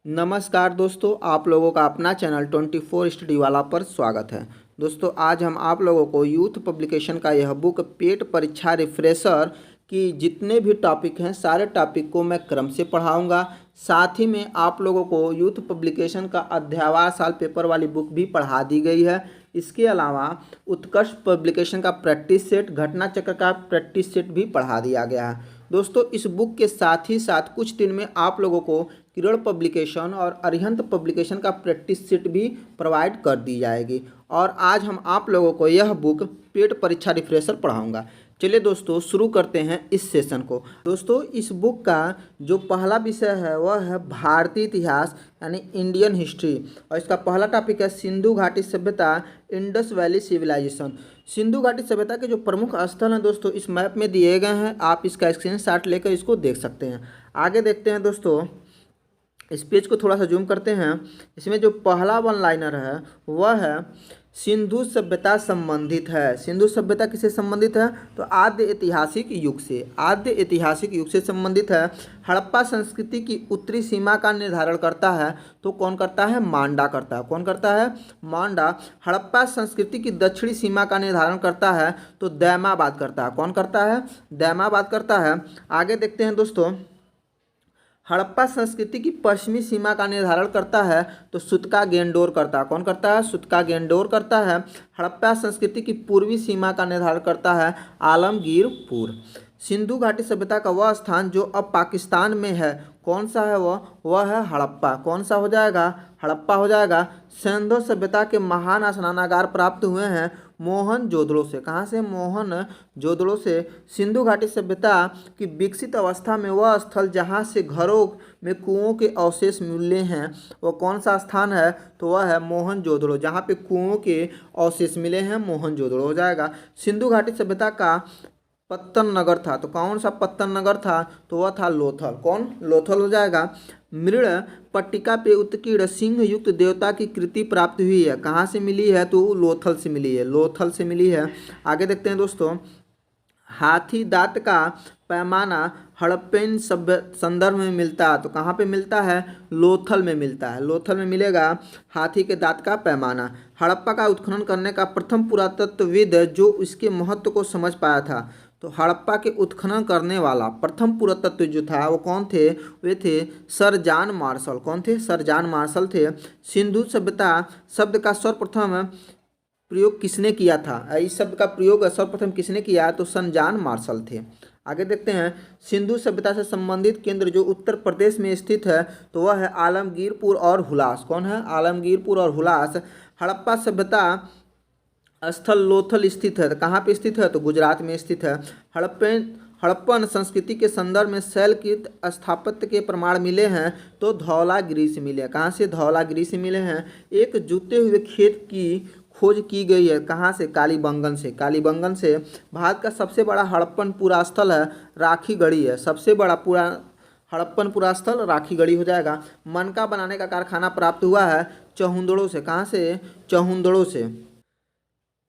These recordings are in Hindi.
नमस्कार दोस्तों, आप लोगों का अपना चैनल 24 स्टडी वाला पर स्वागत है। दोस्तों आज हम आप लोगों को यूथ पब्लिकेशन का यह बुक पेट परीक्षा रिफ्रेशर की जितने भी टॉपिक हैं सारे टॉपिक को मैं क्रम से पढ़ाऊंगा। साथ ही में आप लोगों को यूथ पब्लिकेशन का अध्यायवार साल पेपर वाली बुक भी पढ़ा दी गई है। इसके अलावा उत्कर्ष पब्लिकेशन का प्रैक्टिस सेट, घटना चक्र का प्रैक्टिस सेट भी पढ़ा दिया गया है। दोस्तों इस बुक के साथ ही साथ कुछ दिन में आप लोगों को किरण पब्लिकेशन और अरिहंत पब्लिकेशन का प्रैक्टिस सेट भी प्रोवाइड कर दी जाएगी। और आज हम आप लोगों को यह बुक पेट परीक्षा रिफ्रेशर पढ़ाऊंगा। चलिए दोस्तों शुरू करते हैं इस सेशन को। दोस्तों इस बुक का जो पहला विषय है वह है भारतीय इतिहास यानी इंडियन हिस्ट्री, और इसका पहला टॉपिक है सिंधु घाटी सभ्यता, इंडस वैली सिविलाइजेशन। सिंधु घाटी सभ्यता के जो प्रमुख स्थल हैं दोस्तों इस मैप में दिए गए हैं, आप इसका स्क्रीनशॉट लेकर इसको देख सकते हैं। आगे देखते हैं दोस्तों, इस पेज को थोड़ा सा जूम करते हैं। इसमें जो पहला वन लाइनर है वह है सिंधु सभ्यता संबंधित है। सिंधु सभ्यता किससे संबंधित है? तो आद्य ऐतिहासिक युग से, आद्य ऐतिहासिक युग से संबंधित है। हड़प्पा संस्कृति की उत्तरी सीमा का निर्धारण करता है तो कौन करता है? मांडा करता है। कौन करता है? मांडा। हड़प्पा संस्कृति की दक्षिणी सीमा का निर्धारण करता है तो दैमाबाद करता है। कौन करता है? दैमाबाद करता है। आगे देखते हैं दोस्तों, हड़प्पा संस्कृति की पश्चिमी सीमा का निर्धारण करता है तो सुतका गेंडोर करता है। कौन करता है? सुतका गेंडोर करता है। हड़प्पा संस्कृति की पूर्वी सीमा का निर्धारण करता है आलमगीरपुर। सिंधु घाटी सभ्यता का वह स्थान जो अब पाकिस्तान में है कौन सा है? वह है हड़प्पा। कौन सा हो जाएगा? हड़प्पा हो जाएगा। सिंधु सभ्यता के महान स्नानागार प्राप्त हुए हैं मोहनजोदड़ो से। कहाँ से? मोहनजोदड़ो से। सिंधु घाटी सभ्यता की विकसित अवस्था में वह स्थल जहाँ से घरों में कुओं के अवशेष मिले हैं वह कौन सा स्थान है? तो वह है मोहनजोदड़ो। जहाँ पे कुओं के अवशेष मिले हैं मोहनजोदड़ो हो जाएगा। सिंधु घाटी सभ्यता का पत्तन नगर था तो कौन सा पत्तन नगर था? तो वह था लोथल। कौन? लोथल हो जाएगा। मृण पट्टिका पे उत्कीर्ण सिंह युक्त देवता की कृति प्राप्त हुई है। कहाँ से मिली है? तो लोथल से मिली है, लोथल से मिली है। आगे देखते हैं दोस्तों, हाथी दांत का पैमाना हड़प्पन सभ्य संदर्भ में मिलता है तो कहाँ पे मिलता है? लोथल में मिलता है। लोथल में मिलेगा हाथी के दांत का पैमाना। हड़प्पा का उत्खनन करने का प्रथम पुरातत्वविद जो इसके महत्व को समझ पाया था, तो हड़प्पा के उत्खनन करने वाला प्रथम पुरातत्व जो था वो कौन थे? वे थे सर जॉन मार्शल। कौन थे? सर जॉन मार्शल थे। सिंधु सभ्यता शब्द का सर्वप्रथम प्रयोग किसने किया था? इस शब्द का प्रयोग सर्वप्रथम किसने किया? तो सर जॉन मार्शल थे। आगे देखते हैं, सिंधु सभ्यता से संबंधित केंद्र जो उत्तर प्रदेश में स्थित है तो वह है आलमगीरपुर और हुलास। कौन है? आलमगीरपुर और हुलास। हड़प्पा सभ्यता स्थल लोथल स्थित है। कहाँ पे स्थित है? तो गुजरात में स्थित है। हड़प्पन संस्कृति के संदर्भ में शैलकृत स्थापत्य के प्रमाण मिले हैं तो धौलागिरी से मिले हैं। कहाँ से? धौलागिरी से मिले हैं। एक जुते हुए खेत की खोज की गई है। कहाँ से? कालीबंगन से। कालीबंगन से। भारत का सबसे बड़ा हड़प्पन पुरास्थल है राखीगढ़ी है। सबसे बड़ा पूरा हड़प्पन पुरास्थल राखीगढ़ी हो जाएगा। मनका बनाने का कारखाना प्राप्त हुआ है चहुंदड़ो से। कहाँ से? चहुंदड़ो से।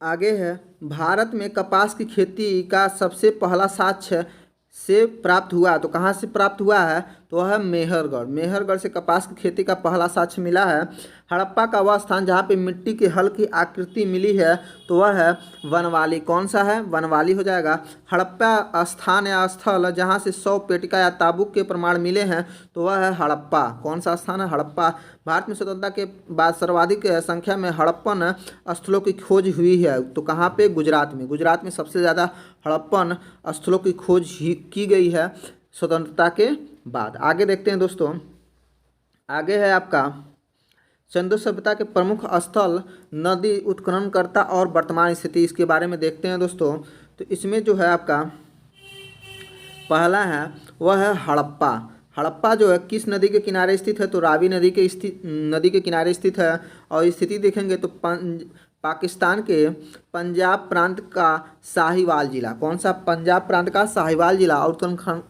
आगे है, भारत में कपास की खेती का सबसे पहला साक्ष्य से प्राप्त हुआ तो कहाँ से प्राप्त हुआ है? तो वह है मेहरगढ़। मेहरगढ़ से कपास की खेती का पहला साक्ष्य मिला है। हड़प्पा का वह स्थान जहाँ पे मिट्टी के हल की आकृति मिली है तो वह है वनवाली। कौन सा है? वनवाली हो जाएगा। हड़प्पा स्थान या स्थल जहाँ से 100 पेटिका या ताबूक के प्रमाण मिले हैं तो वह है हड़प्पा। कौन सा स्थान है? हड़प्पा। भारत में स्वतंत्रता के बाद सर्वाधिक संख्या में हड़प्पन स्थलों की खोज हुई है तो कहाँ पे? गुजरात में। गुजरात में सबसे ज़्यादा हड़प्पन स्थलों की खोज की गई है स्वतंत्रता के बाद। आगे देखते हैं दोस्तों, आगे है आपका सिंधु सभ्यता के प्रमुख स्थल, नदी, उत्खननकर्ता और वर्तमान स्थिति। इसके बारे में देखते हैं दोस्तों। तो इसमें जो है आपका पहला है वह है हड़प्पा। हड़प्पा जो है किस नदी के किनारे स्थित है? तो रावी नदी के किनारे स्थित है। और स्थिति देखेंगे तो पाकिस्तान के पंजाब प्रांत का साहिवाल जिला। कौन सा? पंजाब प्रांत का साहिवाल जिला। और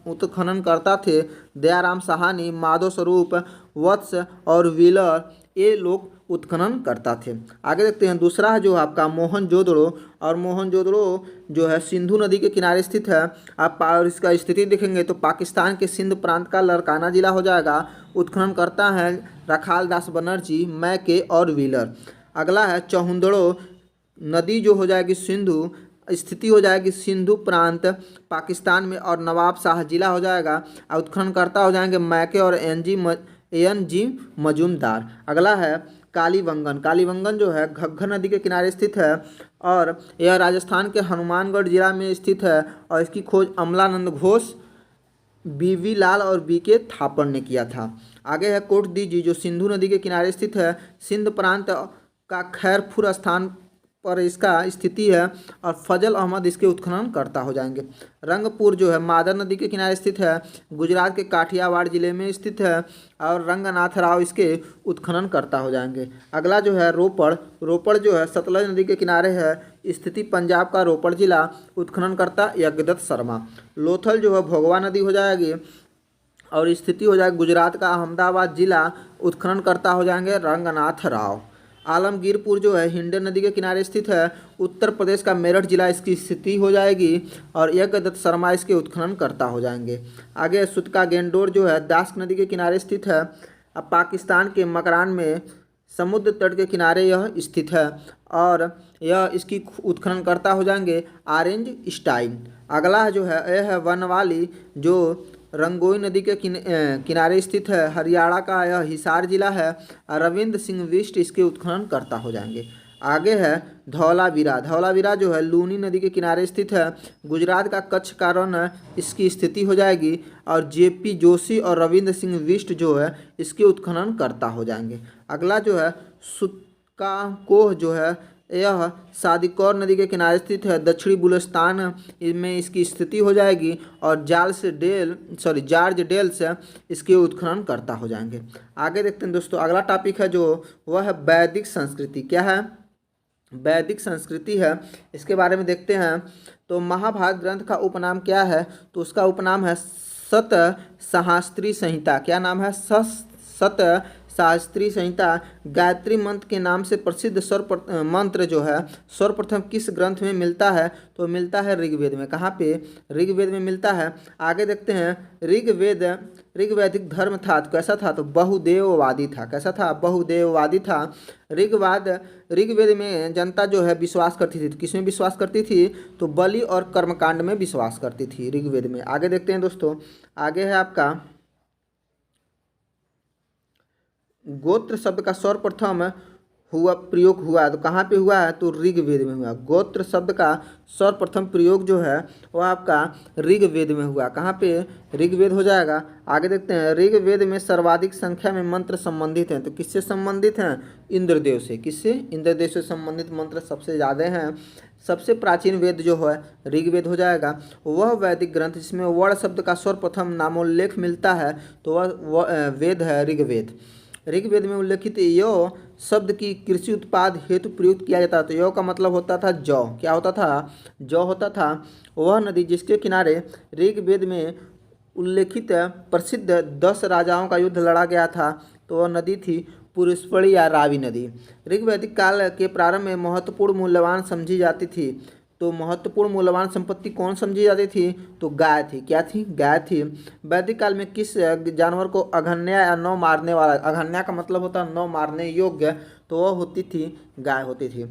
उत्खनन करता थे दयाराम साहनी, माधव स्वरूप, वत्स और व्हीलर ये लोग उत्खनन करता थे। आगे देखते हैं, दूसरा है जो आपका मोहनजोदड़ो। और मोहनजोदड़ो जो है सिंधु नदी के किनारे स्थित है। आप और इसका स्थिति देखेंगे तो पाकिस्तान के सिंध प्रांत का लड़काना जिला हो जाएगा। उत्खनन करता है रखाल दास बनर्जी, मैके और व्हीलर। अगला है चौहुंदड़ो। नदी जो हो जाएगी सिंधु, स्थिति हो जाएगी सिंधु प्रांत पाकिस्तान में, और नवाब शाह जिला हो जाएगा। उत्खननकर्ता हो जाएंगे मैके और एन जी मजूमदार। अगला है कालीबंगन। कालीबंगन जो है घग्गर नदी के किनारे स्थित है और यह राजस्थान के हनुमानगढ़ जिला में स्थित है। और इसकी खोज अमलानंद घोष, बीवी लाल और बीके थापड़ ने किया था। आगे है कोट दीजी जो सिंधु नदी के किनारे स्थित है। सिंध प्रांत का खैरपुर स्थान पर इसका स्थिति है और फजल अहमद इसके उत्खनन करता हो जाएंगे। रंगपुर जो है मादर नदी के किनारे स्थित है, गुजरात के काठियावाड़ जिले में स्थित है और रंगनाथ राव इसके उत्खनन करता हो जाएंगे। अगला जो है रोपड़। रोपड़ जो है सतलज नदी के किनारे है, स्थिति पंजाब का रोपड़ जिला, उत्खनन करता यज्ञदत्त शर्मा। लोथल जो है भोगवा नदी हो जाएगी और स्थिति हो जाएगी गुजरात का अहमदाबाद जिला, उत्खनन करता हो जाएंगे रंगनाथ राव। आलमगीरपुर जो है हिंडन नदी के किनारे स्थित है, उत्तर प्रदेश का मेरठ जिला इसकी स्थिति हो जाएगी और यज्ञदत्त शर्मा इसके उत्खनन करता हो जाएंगे। आगे सुतका गेंडोर जो है दास्क नदी के किनारे स्थित है। अब पाकिस्तान के मकरान में समुद्र तट के किनारे यह स्थित है और यह इसकी उत्खनन करता हो जाएंगे ऑरेंज स्टाइन। अगला जो है यह है वनवाली जो रंगोई नदी के किनारे स्थित है, हरियाणा का यह हिसार जिला है। रविंद्र सिंह बिष्ट इसके उत्खनन करता हो जाएंगे। आगे है धौलावीरा। धौलावीरा जो है लूनी नदी के किनारे स्थित है, गुजरात का कच्छ का रण इसकी स्थिति हो जाएगी और जेपी जोशी और रविंद्र सिंह बिष्ट जो है इसके उत्खनन करता हो जाएंगे। अगला जो है सुतका कोह जो है यह सादिकौर नदी के किनारे स्थित है, दक्षिणी बुलस्तान में इसकी स्थिति हो जाएगी और जॉर्ज डेल से इसके उत्खनन करता हो जाएंगे। आगे देखते हैं दोस्तों, अगला टॉपिक है जो वह है वैदिक संस्कृति। क्या है? वैदिक संस्कृति है, इसके बारे में देखते हैं। तो महाभारत ग्रंथ का उपनाम क्या है? तो उसका उपनाम है सत सहस्त्री संहिता। क्या नाम है? सत शास्त्री संहिता। गायत्री मंत्र के नाम से प्रसिद्ध मंत्र जो है सर्वप्रथम किस ग्रंथ में मिलता है? तो मिलता है ऋग्वेद में। कहाँ पे? ऋग्वेद में मिलता है। आगे देखते हैं, ऋग्वैदिक धर्म था तो कैसा था? तो बहुदेववादी था। कैसा था? बहुदेववादी था। ऋग्वेद में जनता जो है विश्वास करती थी। तो किसमें विश्वास करती थी? तो बलि और कर्मकांड में विश्वास करती थी ऋग्वेद में। आगे देखते हैं दोस्तों, आगे है आपका गोत्र शब्द का सर्वप्रथम प्रयोग हुआ तो कहाँ पे हुआ है? तो ऋग्वेद में हुआ। गोत्र शब्द का सर्वप्रथम प्रयोग जो है वो आपका ऋग्वेद में हुआ। कहाँ पे? ऋग्वेद हो जाएगा। आगे देखते हैं, ऋग्वेद में सर्वाधिक संख्या में मंत्र संबंधित हैं। तो किससे संबंधित हैं? इंद्रदेव से। किससे? इंद्रदेव से संबंधित मंत्र सबसे ज़्यादा हैं। सबसे प्राचीन वेद जो है ऋग्वेद हो जाएगा। वह वैदिक ग्रंथ जिसमें वर्ण शब्द का सर्वप्रथम नामोल्लेख मिलता है तो वह वेद है ऋग्वेद। ऋग्वेद में उल्लेखित यो शब्द की कृषि उत्पाद हेतु प्रयुक्त किया जाता है। तो यो का मतलब होता था जौ। क्या होता था? जौ होता था। वह नदी जिसके किनारे ऋग्वेद में उल्लेखित प्रसिद्ध 10 राजाओं का युद्ध लड़ा गया था तो वह नदी थी पुरुषपड़ी या रावी नदी। ऋग्वैदिक काल के प्रारंभ में महत्वपूर्ण मूल्यवान समझी जाती थी। तो महत्वपूर्ण मूल्यवान संपत्ति कौन समझी जाती थी? तो गाय थी। क्या थी? गाय थी। वैदिक काल में किस जानवर को अघन्या या नौ मारने वाला, अघन्या का मतलब होता है नौ मारने योग्य, तो वह होती थी गाय होती थी।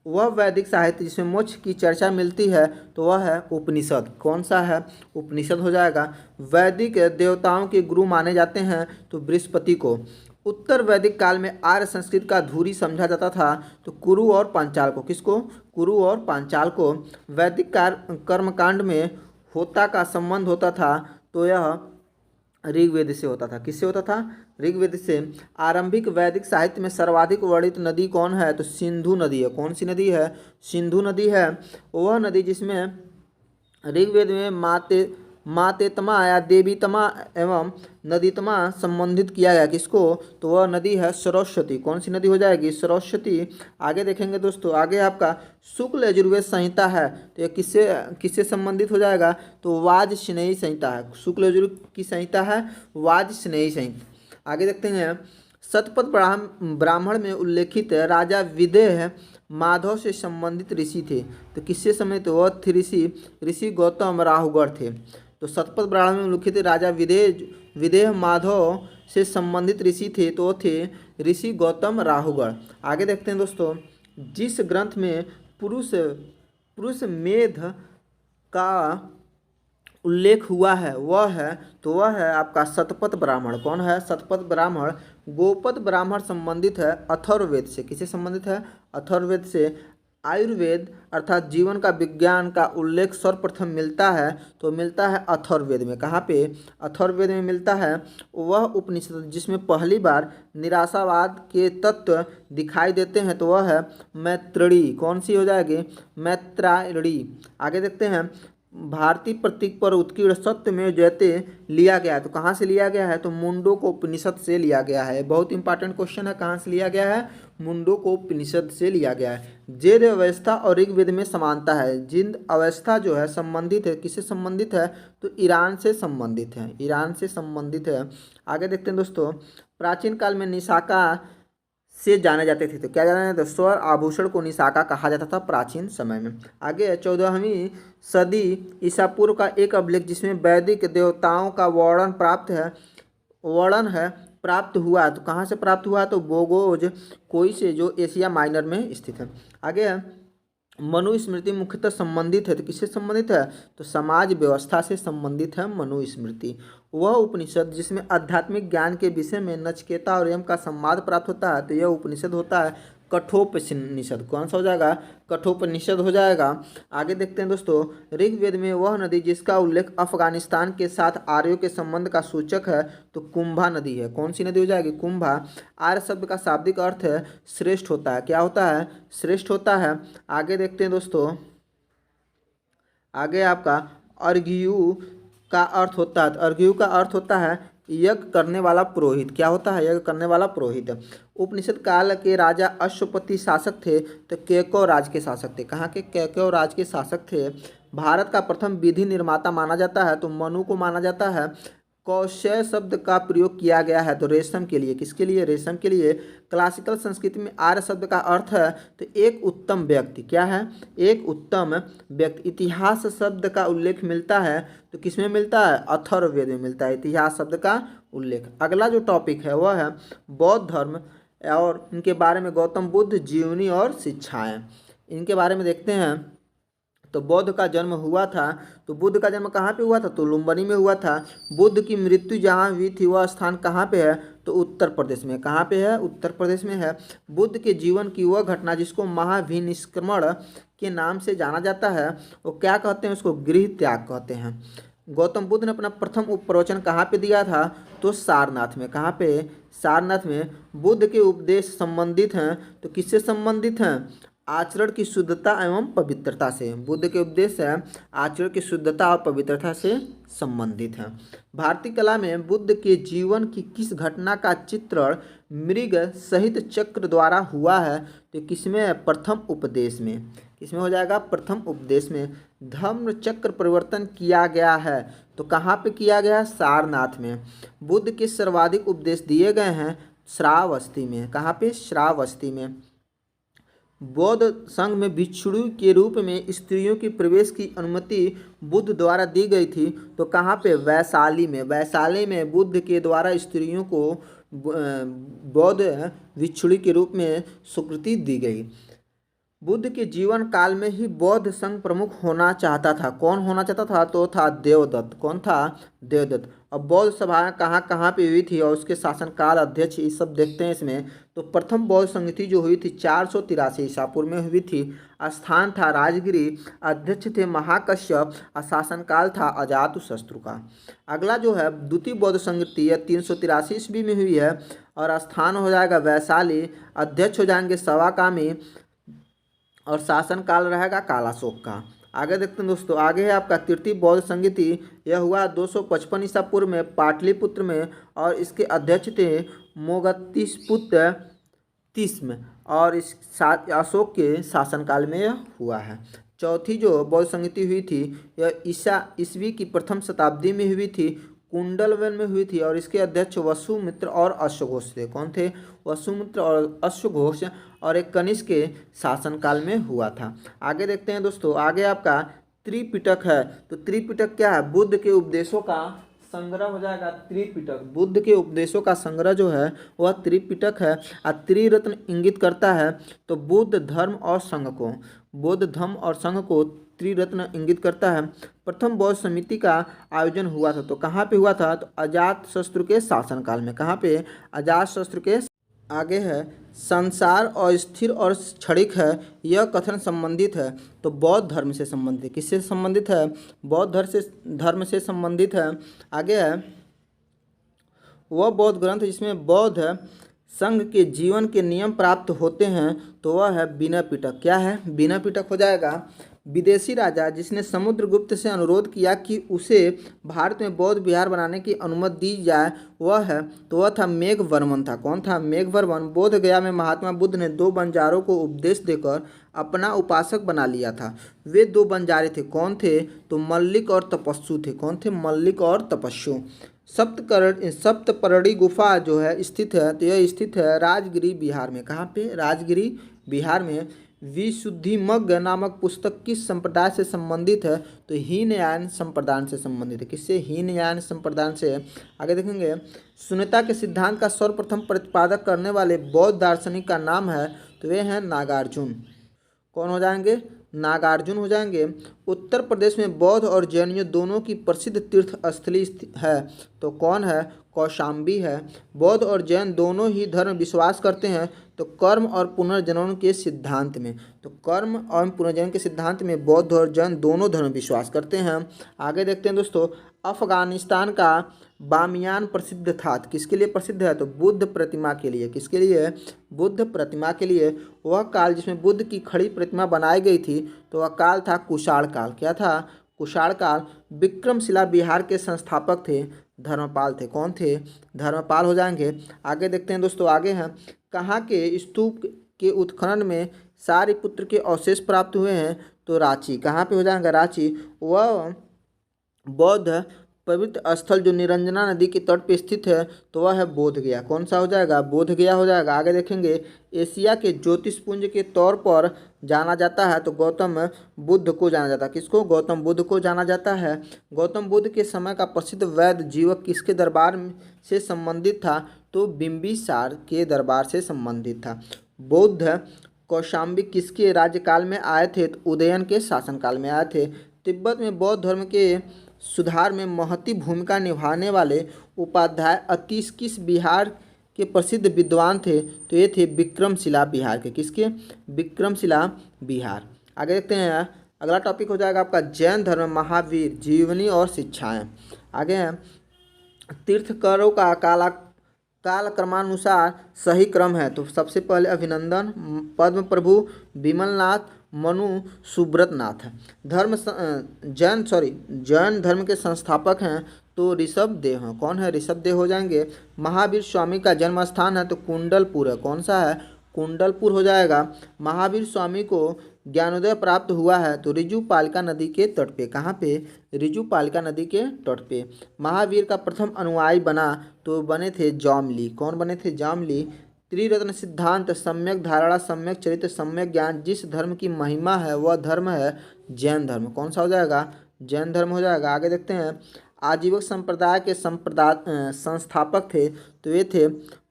वह वैदिक साहित्य जिसमें मोक्ष की चर्चा मिलती है तो वह है उपनिषद। कौन सा है? उपनिषद हो जाएगा। वैदिक देवताओं के गुरु माने जाते हैं तो बृहस्पति को। उत्तर वैदिक काल में आर्य संस्कृत का धूरी समझा जाता था तो कुरु और पांचाल को। किसको? कुरु और पांचाल को। वैदिक कर्मकांड में होता का संबंध होता था तो यह ऋग्वेद से होता था। किससे होता था? ऋग्वेद से। आरंभिक वैदिक साहित्य में सर्वाधिक वर्णित नदी कौन है? तो सिंधु नदी है। कौन सी नदी है? सिंधु नदी है। वह नदी जिसमें ऋग्वेद में मातेतमा या देवीतमा एवं नदीतमा संबंधित किया गया। किसको? तो वह नदी है सरस्वती। कौन सी नदी हो जाएगी? सरस्वती। आगे देखेंगे दोस्तों, आगे आपका शुक्ल यजुर्वेद संहिता है तो यह किससे संबंधित हो जाएगा? तो वाजस्नेयी संहिता है। शुक्ल यजुर्वेद की संहिता है वाजस्नेयी संहिता। आगे देखते हैं, शतपथ ब्राह्मण में उल्लेखित राजा विदेह माधव से संबंधित ऋषि थे। तो किससे संबंधित? वह थे ऋषि गौतम राहुगढ़ थे। तो शतपथ ब्राह्मण में उल्लेखित राजा विदेह माधव से संबंधित ऋषि थे, तो वो थे ऋषि गौतम राहुगढ़। आगे देखते हैं दोस्तों, जिस ग्रंथ में पुरुष मेध का उल्लेख हुआ है वह है आपका शतपथ ब्राह्मण। कौन है? शतपथ ब्राह्मण। गोपद ब्राह्मण संबंधित है अथर्ववेद से। किससे संबंधित है? अथर्ववेद से। आयुर्वेद अर्थात जीवन का विज्ञान का उल्लेख सर्वप्रथम मिलता है, तो मिलता है अथर्ववेद में। कहाँ पे? अथर्ववेद में मिलता है। वह उपनिषद जिसमें पहली बार निराशावाद के तत्व दिखाई देते हैं, तो वह है मैत्रेयी। कौन सी हो जाएगी? मैत्रेयी। आगे देखते हैं, भारतीय प्रतीक पर उत्कीर्ण सत्य में जयते लिया गया है। तो कहाँ से लिया गया है? तो मुंडको उपनिषद से लिया गया है। बहुत इंपॉर्टेंट क्वेश्चन है, कहाँ से लिया गया है? मुंडको उपनिषद से लिया गया है। जेद अवस्था और ऋग्वेद में समानता है। जिंद अवस्था जो है संबंधित है, किससे संबंधित है? तो ईरान से संबंधित है। ईरान से संबंधित है। आगे देखते हैं दोस्तों, प्राचीन काल में निशाका से जाने जाते थे। तो क्या जाना जाता? स्वर आभूषण को निशाका कहा जाता था प्राचीन समय में। आगे 14वीं सदी ईसा पूर्व का एक अभिलेख जिसमें वैदिक देवताओं का वर्णन है प्राप्त हुआ। तो कहाँ से प्राप्त हुआ? तो बोगोज कोई से, जो एशिया माइनर में स्थित है। आगे मनुस्मृति मुख्यतः संबंधित है। तो किससे संबंधित है? तो समाज व्यवस्था से संबंधित है मनुस्मृति। वह उपनिषद जिसमें आध्यात्मिक ज्ञान के विषय में नचिकेता और यम का संवाद प्राप्त होता है, तो यह उपनिषद होता है कठोपनिषद। कौन सा हो जाएगा? कठोपनिषद हो जाएगा। आगे देखते हैं दोस्तों, ऋग्वेद में वह नदी जिसका उल्लेख अफगानिस्तान के साथ आर्यों के संबंध का सूचक है, तो कुंभा नदी है। कौन सी नदी हो जाएगी? कुंभा। आर्य शब्द का शाब्दिक अर्थ है श्रेष्ठ होता है। क्या होता है? श्रेष्ठ होता है। आगे देखते हैं दोस्तों, आगे आपका अर्घ्यु का अर्थ होता है। अर्घ्यु का अर्थ होता है यज्ञ करने वाला पुरोहित। क्या होता है? यज्ञ करने वाला पुरोहित। उपनिषद काल के राजा अश्वपति शासक थे, तो केकय राज के शासक थे। कहाँ के? केकय राज के शासक थे। भारत का प्रथम विधि निर्माता माना जाता है, तो मनु को माना जाता है। कौशय शब्द का प्रयोग किया गया है, तो रेशम के लिए। किसके लिए? रेशम के लिए। क्लासिकल संस्कृति में आर्य शब्द का अर्थ है तो एक उत्तम व्यक्ति। क्या है? एक उत्तम व्यक्ति। इतिहास शब्द का उल्लेख मिलता है, तो किसमें मिलता है? अथर्ववेद में मिलता है इतिहास शब्द का उल्लेख। अगला जो टॉपिक है वह है बौद्ध धर्म और इनके बारे में गौतम बुद्ध जीवनी और शिक्षाएं। इनके बारे में देखते हैं। तो बौद्ध का जन्म हुआ था, तो बुद्ध का जन्म कहाँ पे हुआ था? तो लुम्बिनी में हुआ था। बुद्ध की मृत्यु जहाँ हुई थी वह स्थान कहाँ पे है? तो उत्तर प्रदेश में। कहाँ पे है? उत्तर प्रदेश में है। बुद्ध के जीवन की वह घटना जिसको महाभिनिष्क्रमण के नाम से जाना जाता है, वो क्या कहते हैं? उसको गृह त्याग कहते हैं। गौतम बुद्ध ने अपना प्रथम प्रवचन कहाँ पे दिया था? तो सारनाथ में। कहाँ पे? सारनाथ में। बुद्ध के उपदेश संबंधित हैं, तो किससे संबंधित हैं? आचरण की शुद्धता एवं पवित्रता से। बुद्ध के उपदेश है आचरण की शुद्धता और पवित्रता से संबंधित है। भारतीय कला में बुद्ध के जीवन की किस घटना का चित्रण मृग सहित चक्र द्वारा हुआ है? तो किसमें? प्रथम उपदेश में। किसमें हो जाएगा? प्रथम उपदेश में। धर्म चक्र परिवर्तन किया गया है, तो कहाँ पे किया गया? सारनाथ में। बुद्ध के सर्वाधिक उपदेश दिए गए हैं श्रावस्ती में। कहाँ पे? श्रावस्ती में। बौद्ध संघ में भिक्षुणी के रूप में स्त्रियों की प्रवेश की अनुमति बुद्ध द्वारा दी गई थी, तो कहाँ पे? वैशाली में। वैशाली में बुद्ध के द्वारा स्त्रियों को बौद्ध भिक्षुणी के रूप में स्वीकृति दी गई। बुद्ध के जीवन काल में ही बौद्ध संघ प्रमुख होना चाहता था। कौन होना चाहता था? तो था देवदत्त। कौन था? देवदत्त। अब बौद्ध सभाएं कहाँ कहाँ पे हुई थी और उसके शासनकाल, अध्यक्ष, ये सब देखते हैं इसमें। तो प्रथम बौद्ध संगति जो हुई थी 483 ईसा पूर्व में हुई थी। स्थान था राजगिरी, अध्यक्ष थे महाकश्यप और शासनकाल था अजातशत्रु का। अगला जो है द्वितीय बौद्ध संगति यह 383 ईस्वी में हुई है और स्थान हो जाएगा वैशाली, अध्यक्ष हो जाएंगे सवाकामी और शासनकाल रहेगा कालाशोक का। आगे देखते हैं दोस्तों, आगे है आपका तृतीय बौद्ध संगति। यह हुआ 255 ईसा पूर्व में पाटलिपुत्र में और इसके अध्यक्ष थे मोगतिपुत्र तिस्म और इस अशोक के शासनकाल में यह हुआ है। चौथी जो बौद्ध संगति हुई थी यह ईसा ईस्वी की प्रथम शताब्दी में हुई थी कुंडलवन में हुई थी और इसके अध्यक्ष वसुमित्र और अश्वघोष थे। कौन थे? वसुमित्र और अश्वघोष, और एक कनिष्क के शासनकाल में हुआ था। आगे देखते हैं दोस्तों, आगे आपका त्रिपिटक है। तो त्रिपिटक क्या है? बुद्ध के उपदेशों का संग्रह हो जाएगा त्रिपिटक। बुद्ध के उपदेशों का संग्रह जो है वह त्रिपिटक है। और त्रिरत्न इंगित करता है तो बुद्ध धर्म और संघ को, बौद्ध धर्म और संघ को त्रिरत्न इंगित करता है। प्रथम बौद्ध समिति का आयोजन हुआ था, तो कहाँ पे हुआ था? तो अजातशत्रु के शासनकाल में। कहाँ पे? अजातशत्रु के। आगे है संसार अस्थिर और क्षणिक है, यह कथन संबंधित है तो बौद्ध धर्म से संबंधित है। किससे संबंधित है? बौद्ध धर्म से संबंधित है। आगे है वह बौद्ध ग्रंथ जिसमें बौद्ध संघ के जीवन के नियम प्राप्त होते हैं तो वह है विनय पिटक। क्या है? विनय पिटक हो जाएगा। विदेशी राजा जिसने समुद्रगुप्त से अनुरोध किया कि उसे भारत में बौद्ध विहार बनाने की अनुमति दी जाए वह है, तो वह था मेघवर्मन था। कौन था? मेघवर्मन। बोध गया में महात्मा बुद्ध ने 2 बंजारों को उपदेश देकर अपना उपासक बना लिया था। वे 2 बंजारे थे। कौन थे? तो मल्लिक और तपस्सु थे। कौन थे? मल्लिक और तपस्सु। सप्तपर्णी गुफा जो है स्थित है, तो यह स्थित है राजगिरी बिहार में। कहाँ पे? राजगिरी बिहार में। विशुद्धिमग्ग नामक पुस्तक किस संप्रदाय से संबंधित है? तो हीनयान संप्रदाय से संबंधित है। किससे? हीनयान संप्रदाय से। आगे देखेंगे शून्यता के सिद्धांत का सर्वप्रथम प्रतिपादक करने वाले बौद्ध दार्शनिक का नाम है, तो वे हैं नागार्जुन। कौन हो जाएंगे? नागार्जुन हो जाएंगे। उत्तर प्रदेश में बौद्ध और जैनियों दोनों की प्रसिद्ध तीर्थ स्थली है, तो कौन है? कौशाम्बी है। बौद्ध और जैन दोनों ही धर्म विश्वास करते हैं तो कर्म और पुनर्जन्म के सिद्धांत में, तो कर्म और पुनर्जन्म के सिद्धांत में बौद्ध और जैन दोनों धर्म विश्वास करते हैं। आगे देखते हैं दोस्तों, अफगानिस्तान का बामियान प्रसिद्ध था। किसके लिए प्रसिद्ध है? तो बुद्ध प्रतिमा के लिए। किसके लिए? बुद्ध प्रतिमा के लिए। वह काल जिसमें बुद्ध की खड़ी प्रतिमा बनाई गई थी तो वह काल था कुषाण काल। क्या था? कुषाण काल। विक्रमशिला बिहार के संस्थापक थे, धर्मपाल थे। कौन थे? धर्मपाल हो जाएंगे। आगे देखते हैं दोस्तों, आगे हैं कहाँ के स्तूप के उत्खनन में सारिपुत्र के अवशेष प्राप्त हुए हैं? तो रांची। कहाँ पे हो जाएगा? रांची। वह बौद्ध पवित्र स्थल जो निरंजना नदी के तट पे स्थित है तो वह है बोध गया। कौन सा हो जाएगा? बोध गया हो जाएगा। आगे देखेंगे एशिया के ज्योतिषपुंज के तौर पर जाना जाता है तो गौतम बुद्ध को जाना जाता है। किसको? गौतम बुद्ध को जाना जाता है। गौतम बुद्ध के समय का प्रसिद्ध वैद्य जीवक किसके दरबार से संबंधित था? तो बिंबिसार के दरबार से संबंधित था। बौद्ध कौशाम्बी किसके राज्यकाल में आए थे? तो उदयन के शासनकाल में आए थे। तिब्बत में बौद्ध धर्म के सुधार में महती भूमिका निभाने वाले उपाध्याय अतीश किस बिहार के प्रसिद्ध विद्वान थे? तो ये थे विक्रमशिला बिहार के। किसके? विक्रमशिला बिहार। आगे देखते हैं, अगला टॉपिक हो जाएगा आपका जैन धर्म, महावीर जीवनी और शिक्षाएं। आगे हैं तीर्थंकरों का काल क्रमानुसार सही क्रम है, तो सबसे पहले अभिनंदन, पद्म प्रभु, विमलनाथ, मनु, सुब्रतनाथ। जैन धर्म के संस्थापक हैं तो ऋषभ देव हैं। कौन है? ऋषभ देव हो जाएंगे। महावीर स्वामी का जन्म स्थान है तो कुंडलपुर है। कौन सा है? कुंडलपुर हो जाएगा। महावीर स्वामी को ज्ञानोदय प्राप्त हुआ है तो ऋजुपालिका नदी के तट पे। कहाँ पे? ऋजुपालिका नदी के तट पे। महावीर का प्रथम अनुयायी बना तो बने थे जामली। कौन बने थे? जामली। त्रिरत्न सिद्धांत, सम्यक धारणा, सम्यक चरित्र, सम्यक ज्ञान, जिस धर्म की महिमा है वह धर्म है जैन धर्म। कौन सा हो जाएगा? जैन धर्म हो जाएगा। आगे देखते हैं आजीवक संप्रदाय के संस्थापक थे तो ये थे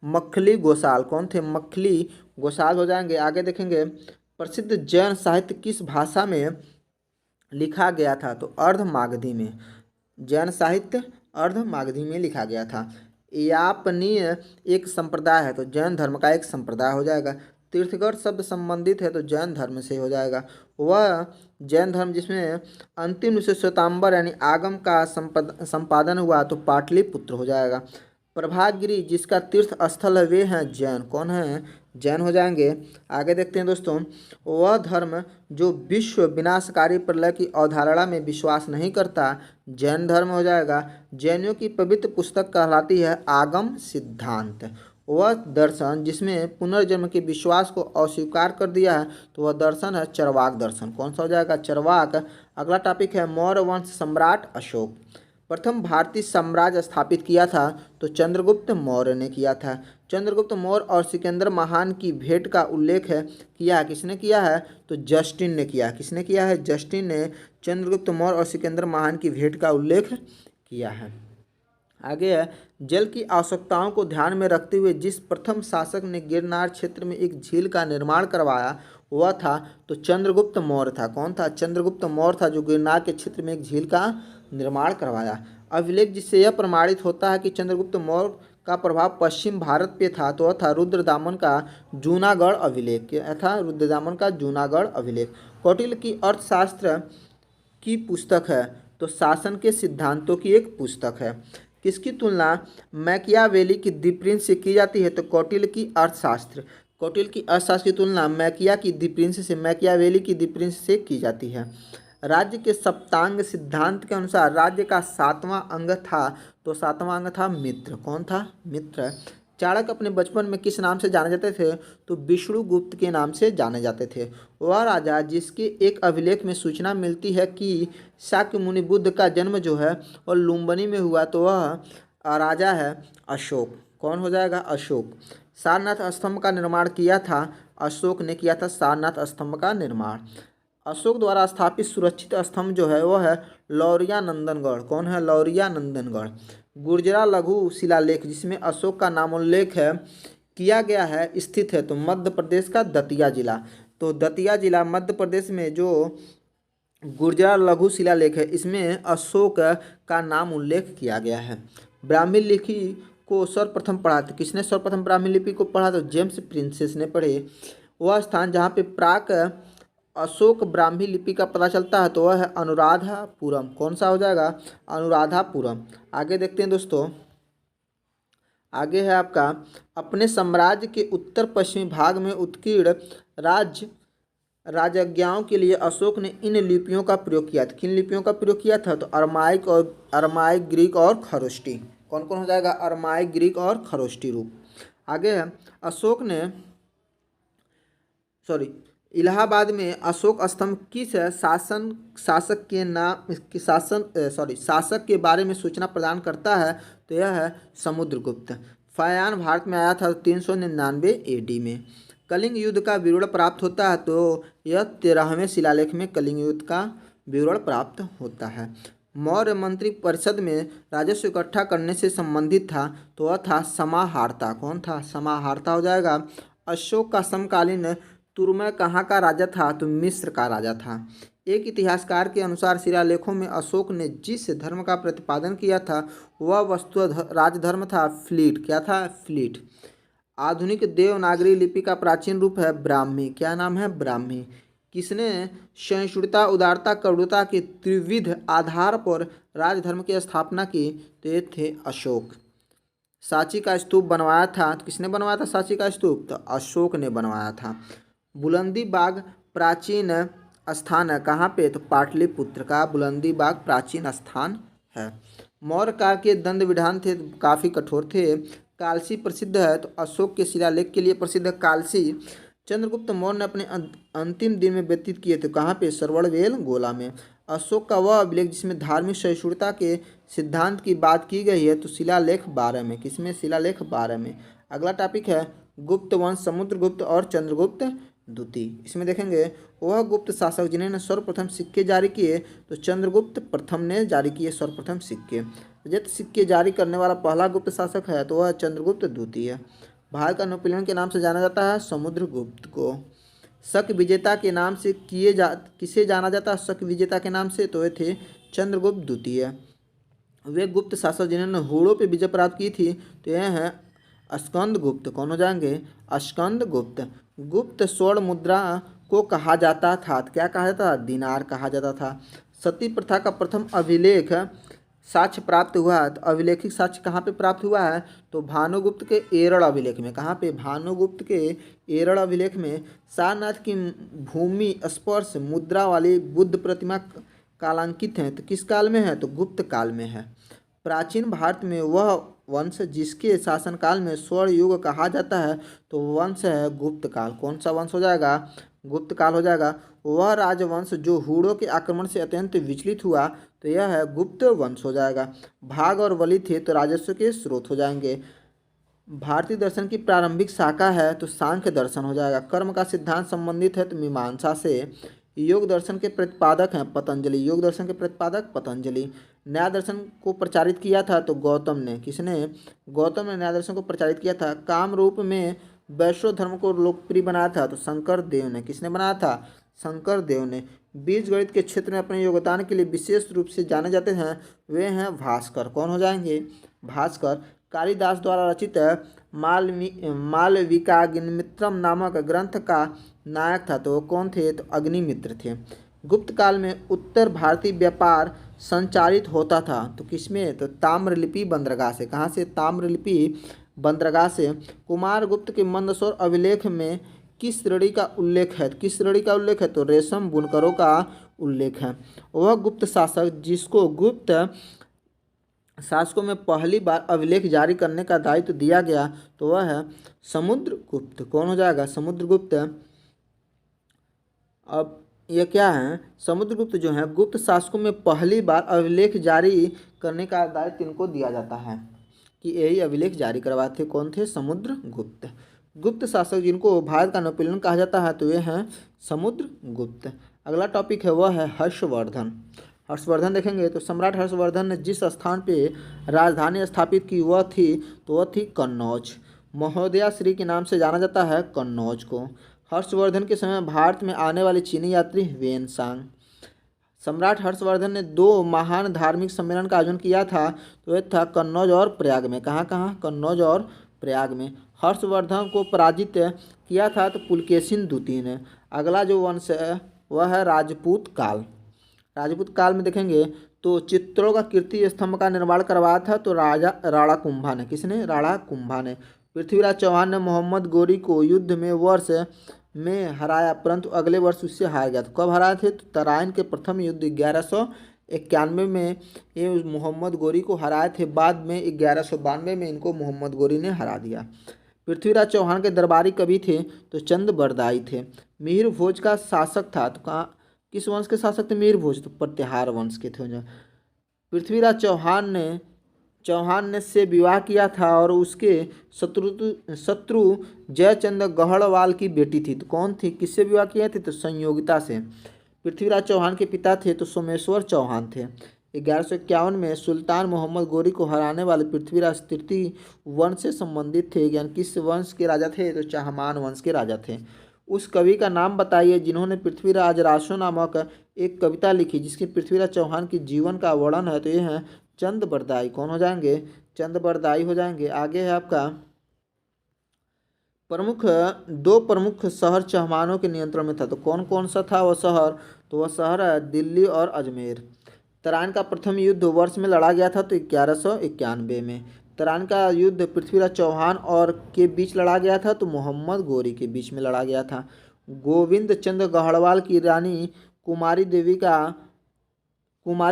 मखली गोसाल। कौन थे? मखली गोसाल हो जाएंगे। आगे देखेंगे प्रसिद्ध जैन साहित्य किस भाषा में लिखा गया था? तो अर्धमागधी में। जैन साहित्य अर्धमागधी में लिखा गया था। यापनीय एक संप्रदाय है तो जैन धर्म का एक संप्रदाय हो जाएगा। तीर्थगढ़ शब्द संबंधित है तो जैन धर्म से हो जाएगा। वह जैन धर्म जिसमें अंतिम रूप से श्वेतांबर यानी आगम का संपादन हुआ तो पाटलिपुत्र हो जाएगा। प्रभातगिरी जिसका तीर्थ स्थल है वे हैं जैन। कौन है? जैन हो जाएंगे। आगे देखते हैं दोस्तों, वह धर्म जो विश्व विनाशकारी प्रलय की अवधारणा में विश्वास नहीं करता जैन धर्म हो जाएगा। जैनियों की पवित्र पुस्तक कहलाती है आगम सिद्धांत। वह दर्शन जिसमें पुनर्जन्म के विश्वास को अस्वीकार कर दिया है तो वह दर्शन है चरवाक दर्शन। कौन सा हो जाएगा? चरवाक। अगला टॉपिक है मौर्य वंश सम्राट अशोक। प्रथम भारतीय साम्राज्य स्थापित किया था तो चंद्रगुप्त मौर्य ने किया था। चंद्रगुप्त मौर्य और सिकंदर महान की भेंट का उल्लेख है किया है, किसने किया है तो जस्टिन ने किया। किसने किया है? जस्टिन ने चंद्रगुप्त मौर्य और सिकंदर महान की भेंट का उल्लेख किया है। आगे है, जल की आवश्यकताओं को ध्यान में रखते हुए जिस प्रथम शासक ने गिरनार क्षेत्र में एक झील का निर्माण करवाया वह था तो चंद्रगुप्त मौर्य था। कौन था? चंद्रगुप्त मौर्य था जो गिरनार के क्षेत्र में एक झील का निर्माण करवाया। अभिलेख जिससे यह प्रमाणित होता है कि चंद्रगुप्त मौर्य का प्रभाव पश्चिम भारत पे था तो वह था रुद्रदामन का जूनागढ़ अभिलेख। क्या था? रुद्रदामन का जूनागढ़ अभिलेख। कौटिल्य की अर्थशास्त्र की पुस्तक है तो शासन के सिद्धांतों की एक पुस्तक है। किसकी तुलना मैकियावेली की द प्रिंस से की जाती है तो कौटिल्य की अर्थशास्त्र। कौटिल्य की अर्थशास्त्र की तुलना मैकिया की द प्रिंस से मैकियावेली की द प्रिंस से की जाती है। राज्य के सप्तांग सिद्धांत के अनुसार राज्य का 7वां अंग था तो 7वां अंग था मित्र। कौन था? मित्र। चाणक्य अपने बचपन में किस नाम से जाने जाते थे तो विष्णुगुप्त के नाम से जाने जाते थे। वह राजा जिसके एक अभिलेख में सूचना मिलती है कि शाक्य मुनि बुद्ध का जन्म जो है और लुम्बिनी में हुआ तो वह राजा है अशोक। कौन हो जाएगा? अशोक। सारनाथ स्तंभ का निर्माण किया था अशोक ने किया था सारनाथ स्तंभ का निर्माण। अशोक द्वारा स्थापित सुरक्षित स्तंभ जो है वह है लौरिया नंदनगढ़। कौन है? लौरिया नंदनगढ़। गुर्जरा लघु शिलालेख जिसमें अशोक का नाम उल्लेख है किया गया है स्थित है तो मध्य प्रदेश का दतिया जिला। तो दतिया जिला मध्य प्रदेश में जो गुर्जरा लघु शिलालेख है इसमें अशोक का नाम उल्लेख किया गया है। ब्राह्मी लिपि को सर्वप्रथम पढ़ा था। किसने सर्वप्रथम ब्राह्मी लिपि को पढ़ा? तो जेम्स प्रिंसेस ने पढ़े। वह स्थान जहाँ पे प्राक अशोक ब्राह्मी लिपि का पता चलता है तो वह है अनुराधापुरम। कौन सा हो जाएगा? अनुराधापुरम। आगे देखते हैं दोस्तों, आगे है आपका अपने साम्राज्य के उत्तर पश्चिमी भाग में उत्कीर्ण राजज्ञाओं के लिए अशोक ने इन लिपियों का प्रयोग किया था। किन लिपियों का प्रयोग किया था? तो अरमाइक, ग्रीक और खरोष्टी। कौन कौन हो जाएगा? अरमाइक, ग्रीक और खरोष्टी रूप। आगे है अशोक ने इलाहाबाद में अशोक स्तंभ किस शासक के बारे में सूचना प्रदान करता है तो यह है समुद्रगुप्त। फायान भारत में आया था 399 AD में। कलिंग युद्ध का विवरण प्राप्त होता है तो यह 13वें शिलालेख में कलिंग युद्ध का विवरण प्राप्त होता है। मौर्य मंत्री परिषद में राजस्व इकट्ठा करने से संबंधित था तो वह था समाहर्ता। कौन था? समाहर्ता हो जाएगा। अशोक का समकालीन तुर्मै कहाँ का राजा था? तो मिस्र का राजा था। एक इतिहासकार के अनुसार शिलालेखों में अशोक ने जिस धर्म का प्रतिपादन किया था वह वस्तुतः राजधर्म था फ्लीट। क्या था? फ्लीट। आधुनिक देवनागरी लिपि का प्राचीन रूप है ब्राह्मी। क्या नाम है? ब्राह्मी। किसने सहिष्णुता, उदारता, करुणता के त्रिविध आधार पर राजधर्म की स्थापना की? तो ये थे अशोक। सांची का स्तूप बनवाया था तो किसने बनवाया था सांची का स्तूप? तो अशोक ने बनवाया था। बुलंदी बाग प्राचीन स्थान है कहाँ पे? तो पाटलिपुत्र का बुलंदी बाग प्राचीन स्थान है। मौर्य काल के दंड विधान थे काफ़ी कठोर थे। कालसी प्रसिद्ध है तो अशोक के शिलालेख के लिए प्रसिद्ध है कालसी। चंद्रगुप्त मौर्य ने अपने अंतिम दिन में व्यतीत किए थे कहाँ पे? सरवणवेल गोला में। अशोक का वह अभिलेख जिसमें धार्मिक सहिष्णुता के सिद्धांत की बात की गई है तो शिलालेख 12 में। किसमें? शिलालेख 12 में। अगला टॉपिक है गुप्त वंश, समुद्रगुप्त और चंद्रगुप्त द्वितीय। इसमें देखेंगे वह गुप्त शासक जिन्होंने सर्वप्रथम सिक्के जारी किए तो चंद्रगुप्त प्रथम ने जारी किए सर्वप्रथम सिक्के। रजत सिक्के जारी करने वाला पहला गुप्त शासक है तो वह चंद्रगुप्त द्वितीय। भारत का नेपोलियन के नाम से जाना जाता है समुद्रगुप्त को। शक विजेता के नाम से किसे जाना जाता है? शक विजेता के नाम से तो ये थे चंद्रगुप्त द्वितीय। वे गुप्त शासक जिन्होंने हुड़ों पर विजय प्राप्त की थी तो यह है स्कंदगुप्त। कौन हो जाएंगे? स्कंदगुप्त। गुप्त स्वर्ण मुद्रा को कहा जाता था, क्या कहा जाता था? दिनार कहा जाता था। सती प्रथा का प्रथम अभिलेख साक्ष्य प्राप्त हुआ तो अभिलेखिक साक्ष्य कहाँ पे प्राप्त हुआ है? तो भानुगुप्त के एरड़ अभिलेख में। कहाँ पे? भानुगुप्त के एरड़ अभिलेख में। सारनाथ की भूमि स्पर्श मुद्रा वाली बुद्ध प्रतिमा कालांकित है तो किस काल में है? तो गुप्त काल में है। प्राचीन भारत में वह वंश जिसके शासनकाल में स्वर्ण युग कहा जाता है तो वंश है गुप्त काल। कौन सा वंश हो जाएगा? गुप्त काल हो जाएगा। वह राजवंश जो हुड़ों के आक्रमण से अत्यंत विचलित हुआ तो यह है गुप्त वंश हो जाएगा। भाग और वली थे तो राजस्व के स्रोत हो जाएंगे। भारतीय दर्शन की प्रारंभिक शाखा है तो सांख्य दर्शन हो जाएगा। कर्म का सिद्धांत संबंधित है तो मीमांसा से। योग दर्शन के प्रतिपादक हैं पतंजलि, योग दर्शन के प्रतिपादक पतंजलि। न्याय दर्शन को प्रचारित किया था तो गौतम ने, किसने? गौतम ने न्याय दर्शन को प्रचारित किया था। काम रूप में वैष्णव धर्म को लोकप्रिय बनाया था तो शंकर देव ने, किसने बनाया था? शंकर देव ने। बीज गणित के क्षेत्र में अपने योगदान के लिए विशेष रूप से जाने जाते हैं, वे हैं भास्कर। कौन हो जाएंगे? भास्कर। कालिदास द्वारा रचित मालविकाग्निमित्रम नामक ग्रंथ का नायक था तो वो कौन थे? तो अग्निमित्र थे। गुप्त काल में उत्तर भारतीय व्यापार संचालित होता था तो किसमें? तो ताम्रलिपि बंदरगाह से। कहाँ से? ताम्रलिपि बंदरगाह से। कुमार गुप्त के मंदसौर अभिलेख में किस श्रेणी का उल्लेख है? किस श्रेणी का उल्लेख है? तो रेशम बुनकरों का उल्लेख है। वह गुप्त शासक जिसको गुप्त शासकों में पहली बार अभिलेख जारी करने का दायित्व दिया गया तो वह है समुद्रगुप्त। कौन हो जाएगा? समुद्रगुप्त। अब ये क्या है? समुद्रगुप्त जो है गुप्त शासकों में पहली बार अभिलेख जारी करने का दायित्व इनको दिया जाता है कि यही अभिलेख जारी करवाते। कौन थे? समुद्रगुप्त। गुप्त शासक जिनको भारत का नेपोलियन कहा जाता है तो ये हैं समुद्रगुप्त। अगला टॉपिक है वह है हर्षवर्धन। हर्षवर्धन देखेंगे तो सम्राट हर्षवर्धन ने जिस स्थान पे राजधानी स्थापित की वह थी कन्नौज। महोदया श्री के नाम से जाना जाता है कन्नौज को। हर्षवर्धन के समय भारत में आने वाले चीनी यात्री वेनसांग। सम्राट हर्षवर्धन ने 2 महान धार्मिक सम्मेलन का आयोजन किया था तो यह था कन्नौज और प्रयाग में। कहाँ कहाँ? कन्नौज और प्रयाग में। हर्षवर्धन को पराजित किया था तो पुलकेशिन द्वितीय ने। अगला जो वंश है वह है राजपूत काल। राजपूत काल में देखेंगे तो चित्रों का कीर्ति स्तंभ का निर्माण करवाया था तो राजा राणा कुंभा ने। किसने? राणा कुंभा ने। पृथ्वीराज चौहान ने मोहम्मद गोरी को युद्ध में वर्ष में हराया परंतु अगले वर्ष उससे हार गया था। कब हराए थे? तो तराइन के प्रथम युद्ध 1191 में ये मोहम्मद गोरी को हराए थे। बाद में 1192 में इनको मोहम्मद गोरी ने हरा दिया। पृथ्वीराज चौहान के दरबारी कवि थे तो चंद बरदाई थे। मिहिर भोज का शासक था तो कहाँ, किस वंश के शासक थे? मिहिर भोज, तो प्रतिहार वंश के थे। पृथ्वीराज चौहान ने से विवाह किया था और उसके शत्रु जयचंद गढ़वाल की बेटी थी तो कौन थी? किससे विवाह किया थे? तो संयोगिता से। पृथ्वीराज चौहान के पिता थे तो सोमेश्वर चौहान थे। 1151 में सुल्तान मोहम्मद गोरी को हराने वाले पृथ्वीराज तृतीय वंश से संबंधित थे। यानी किस वंश के राजा थे? तो चाहमान वंश के राजा थे। उस कवि का नाम बताइए जिन्होंने पृथ्वीराज रासो नामक एक कविता लिखी जिसकी पृथ्वीराज चौहान की जीवन का वर्णन है तो ये हैं चंद बरदाई। कौन हो जाएंगे? चंद बरदाई हो जाएंगे। आगे है आपका दो प्रमुख शहर चहमानों के नियंत्रण में था तो कौन कौन सा था वह शहर? तो वह शहर है दिल्ली और अजमेर। तराइन का प्रथम युद्ध वर्ष में लड़ा गया था तो 1191 में। तराइन का युद्ध पृथ्वीराज चौहान और के बीच लड़ा गया था तो मोहम्मद गोरी के बीच में लड़ा गया था। गोविंद चंद गढ़वाल की रानी कुमारी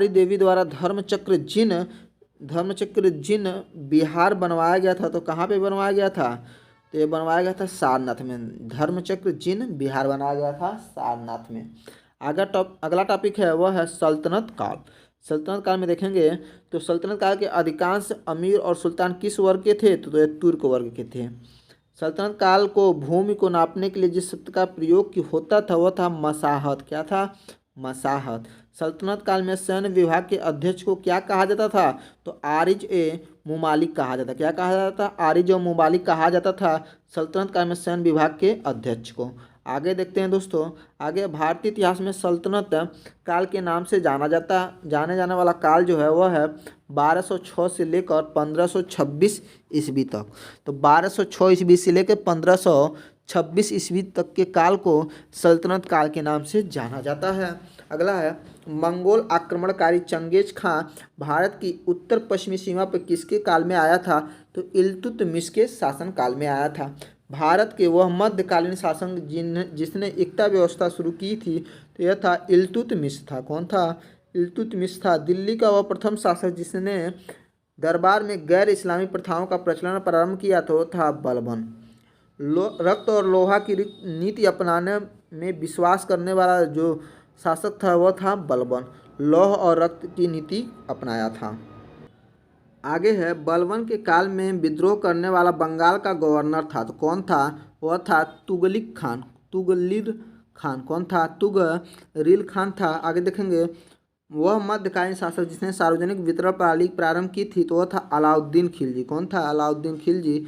देवी द्वारा धर्मचक्र जिन बिहार बनवाया गया था तो कहाँ पे बनवाया गया था? तो ये बनवाया गया था सारनाथ में। धर्मचक्र जिन बिहार बनाया गया था सारनाथ में। अगला टॉपिक है वह है सल्तनत काल। सल्तनत काल में देखेंगे तो सल्तनत काल के अधिकांश अमीर और सुल्तान किस वर्ग के थे? तो ये तुर्क वर्ग के थे। सल्तनत काल को भूमि को नापने के लिए जिस शब्द का प्रयोग होता था वह था मसाहत। क्या था? मसाहत। सल्तनत काल में सैन्य विभाग के अध्यक्ष को क्या कहा जाता था? तो आरिज ए मुमालिक कहा जाता। क्या कहा जाता था? आरिज और मुमालिक कहा जाता था सल्तनत काल में सैन्य विभाग के अध्यक्ष को। आगे देखते हैं दोस्तों। आगे भारतीय इतिहास में सल्तनत काल के नाम से जाने जाने वाला काल जो है वह है 1206 से लेकर 1526 ईस्वी तक। तो 1206 ईस्वी से लेकर 1526 ईस्वी तक के काल को सल्तनत काल के नाम से जाना जाता है। अगला है मंगोल आक्रमणकारी चंगेज खां भारत की उत्तर पश्चिमी सीमा पर किसके काल में आया था? तो इल्तुतमिश के शासन काल में आया था। भारत के वह मध्यकालीन शासक जिसने एकता व्यवस्था शुरू की थी तो यह था इल्तुतमिश था। कौन था? इल्तुतमिश था। दिल्ली का वह प्रथम शासक जिसने दरबार में गैर इस्लामी प्रथाओं का प्रचलन प्रारंभ किया तो था बलबन। रक्त और लोहा की नीति अपनाने में विश्वास करने वाला जो शासक था वह था बलबन। लौह और रक्त की नीति अपनाया था। आगे है, बलबन के काल में विद्रोह करने वाला बंगाल का गवर्नर था, तो कौन था? वह था तुगलिक खान। तुगलिर खान कौन था? तुगरिल खान था। आगे देखेंगे, वह मध्यकालीन शासक जिसने सार्वजनिक वितरण प्रणाली प्रारंभ की थी, तो वह था अलाउद्दीन खिलजी। कौन था? अलाउद्दीन खिलजी।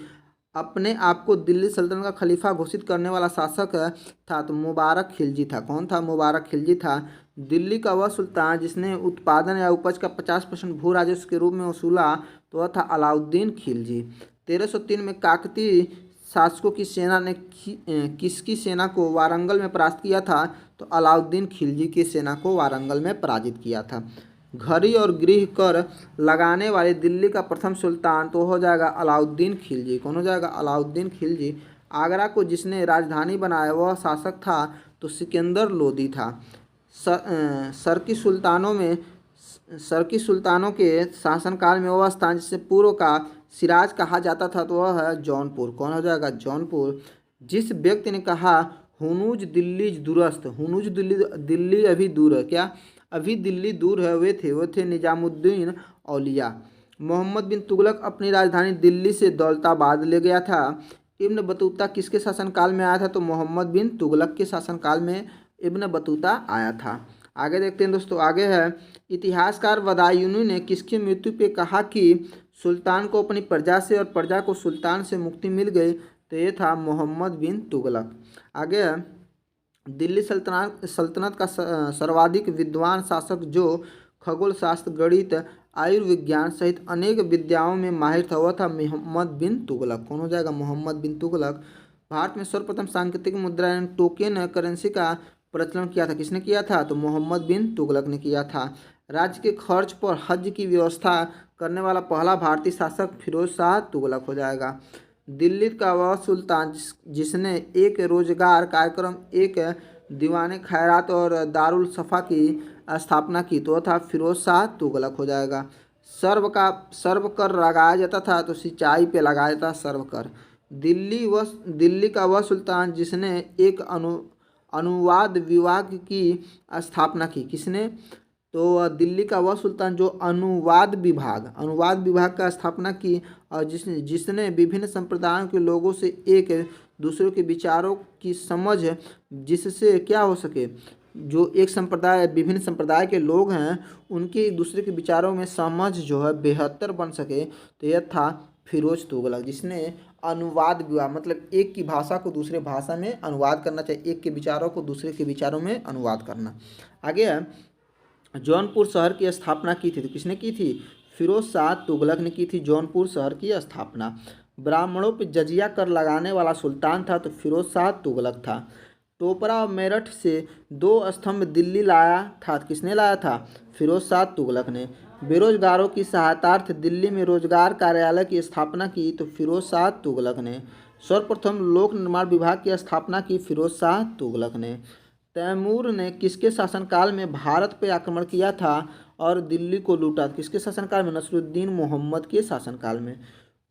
अपने आप को दिल्ली सल्तनत का खलीफा घोषित करने वाला शासक था, तो मुबारक खिलजी था। कौन था? मुबारक खिलजी था। दिल्ली का वह सुल्तान जिसने उत्पादन या उपज का 50% भू राजस्व के रूप में वसूला, तो वह था अलाउद्दीन खिलजी। 1303 में काकतीय शासकों की सेना ने किसकी सेना को वारंगल में परास्त किया था? तो अलाउद्दीन खिलजी की सेना को वारंगल में पराजित किया था। घड़ी और गृह कर लगाने वाले दिल्ली का प्रथम सुल्तान तो हो जाएगा अलाउद्दीन खिलजी। कौन हो जाएगा? अलाउद्दीन खिलजी। आगरा को जिसने राजधानी बनाया वह शासक था, तो सिकंदर लोदी था। सरकी सुल्तानों के शासनकाल में वह स्थान जिसे पूर्व का सिराज कहा जाता था, तो वह है जौनपुर। कौन हो जाएगा? जौनपुर। जिस व्यक्ति ने कहा हुनूज दिल्ली दुरस्त, हुनूज दिल्ली अभी दूर है, क्या अभी दिल्ली दूर है, वो थे निजामुद्दीन औलिया। मोहम्मद बिन तुगलक अपनी राजधानी दिल्ली से दौलताबाद ले गया था। इब्न बतूता किसके शासनकाल में आया था? तो मोहम्मद बिन तुगलक के शासनकाल में इब्न बतूता आया था। आगे देखते हैं दोस्तों, आगे है, इतिहासकार बदायूनी ने किसकी मृत्यु पे कहा कि सुल्तान को अपनी प्रजा से और प्रजा को सुल्तान से मुक्ति मिल गई? तो ये था मोहम्मद बिन तुगलक। आगे है, दिल्ली सल्तनत का सर्वाधिक विद्वान शासक जो खगोल शास्त्र, गणित, आयुर्विज्ञान सहित अनेक विद्याओं में माहिर था, वह था मोहम्मद बिन तुगलक। कौन हो जाएगा? मोहम्मद बिन तुगलक। भारत में सर्वप्रथम सांकेतिक मुद्रा यानी टोकन करेंसी का प्रचलन किया था, किसने किया था? तो मोहम्मद बिन तुगलक ने किया था। राज्य के खर्च पर हज की व्यवस्था करने वाला पहला भारतीय शासक फिरोज शाह तुगलक हो जाएगा। दिल्ली का वह सुल्तान जिसने एक रोजगार कार्यक्रम, एक दीवाने खैरात और दारुल सफ़ा की स्थापना की, तो वह था फिरोज शाह तुगलक हो जाएगा। सर्व कर लगाया जाता था, तो सिंचाई पे लगाया जाता सर्व कर। दिल्ली का वह सुल्तान जिसने एक अनुवाद विभाग की स्थापना की, किसने? तो दिल्ली का वह सुल्तान जो अनुवाद विभाग का स्थापना की और जिसने विभिन्न संप्रदायों के लोगों से एक दूसरे के विचारों की समझ, जिससे क्या हो सके, जो एक संप्रदाय विभिन्न संप्रदाय के लोग हैं उनके एक दूसरे के विचारों में समझ जो है बेहतर बन सके, तो यह था फिरोज तुगलक, जिसने अनुवाद विभाग मतलब एक की भाषा को दूसरे भाषा में अनुवाद करना चाहिए, एक के विचारों को दूसरे के विचारों में अनुवाद करना। आगे है, जौनपुर शहर की स्थापना की थी, तो किसने की थी? फिरोज शाह तुगलक ने की थी जौनपुर शहर की स्थापना। ब्राह्मणों पर जजिया कर लगाने वाला सुल्तान था, तो फिरोज शाह तुगलक था। टोपरा और मेरठ से 2 स्तंभ दिल्ली लाया था, किसने लाया था? फिरोज शाह तुगलक ने। बेरोजगारों की सहायतार्थ दिल्ली में रोजगार कार्यालय की स्थापना की, तो फिरोज शाह तुगलक ने। सर्वप्रथम लोक निर्माण विभाग की स्थापना की, फिरोज शाह तुगलक ने। तैमूर ने किसके शासनकाल में भारत पर आक्रमण किया था और दिल्ली को लूटा? किसके शासनकाल में? नसरुद्दीन मोहम्मद के शासनकाल में।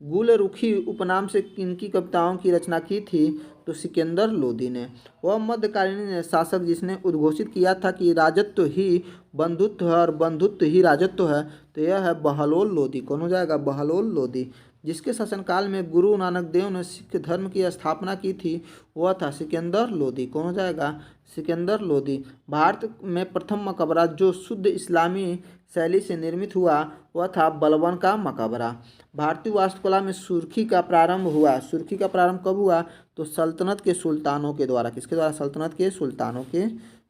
गुलरुखी उपनाम से किनकी कविताओं की रचना की थी? तो सिकंदर लोदी ने। वह मध्यकालीन शासक जिसने उद्घोषित किया था कि राजत्व ही बंधुत्व है और बंधुत्व ही राजत्व है, तो यह है बहलोल लोदी। कौन हो जाएगा? बहलोल लोदी। जिसके शासनकाल में गुरु नानक देव ने सिख धर्म की स्थापना की थी, वह था सिकंदर लोदी। कौन हो जाएगा? सिकंदर लोदी। भारत में प्रथम मकबरा जो शुद्ध इस्लामी शैली से निर्मित हुआ, वह था बलबन का मकबरा। भारतीय वास्तुकला में सुर्खी का प्रारंभ हुआ। सुर्खी का प्रारंभ कब हुआ? तो सल्तनत के सुल्तानों के द्वारा। किसके द्वारा? सल्तनत के सुल्तानों के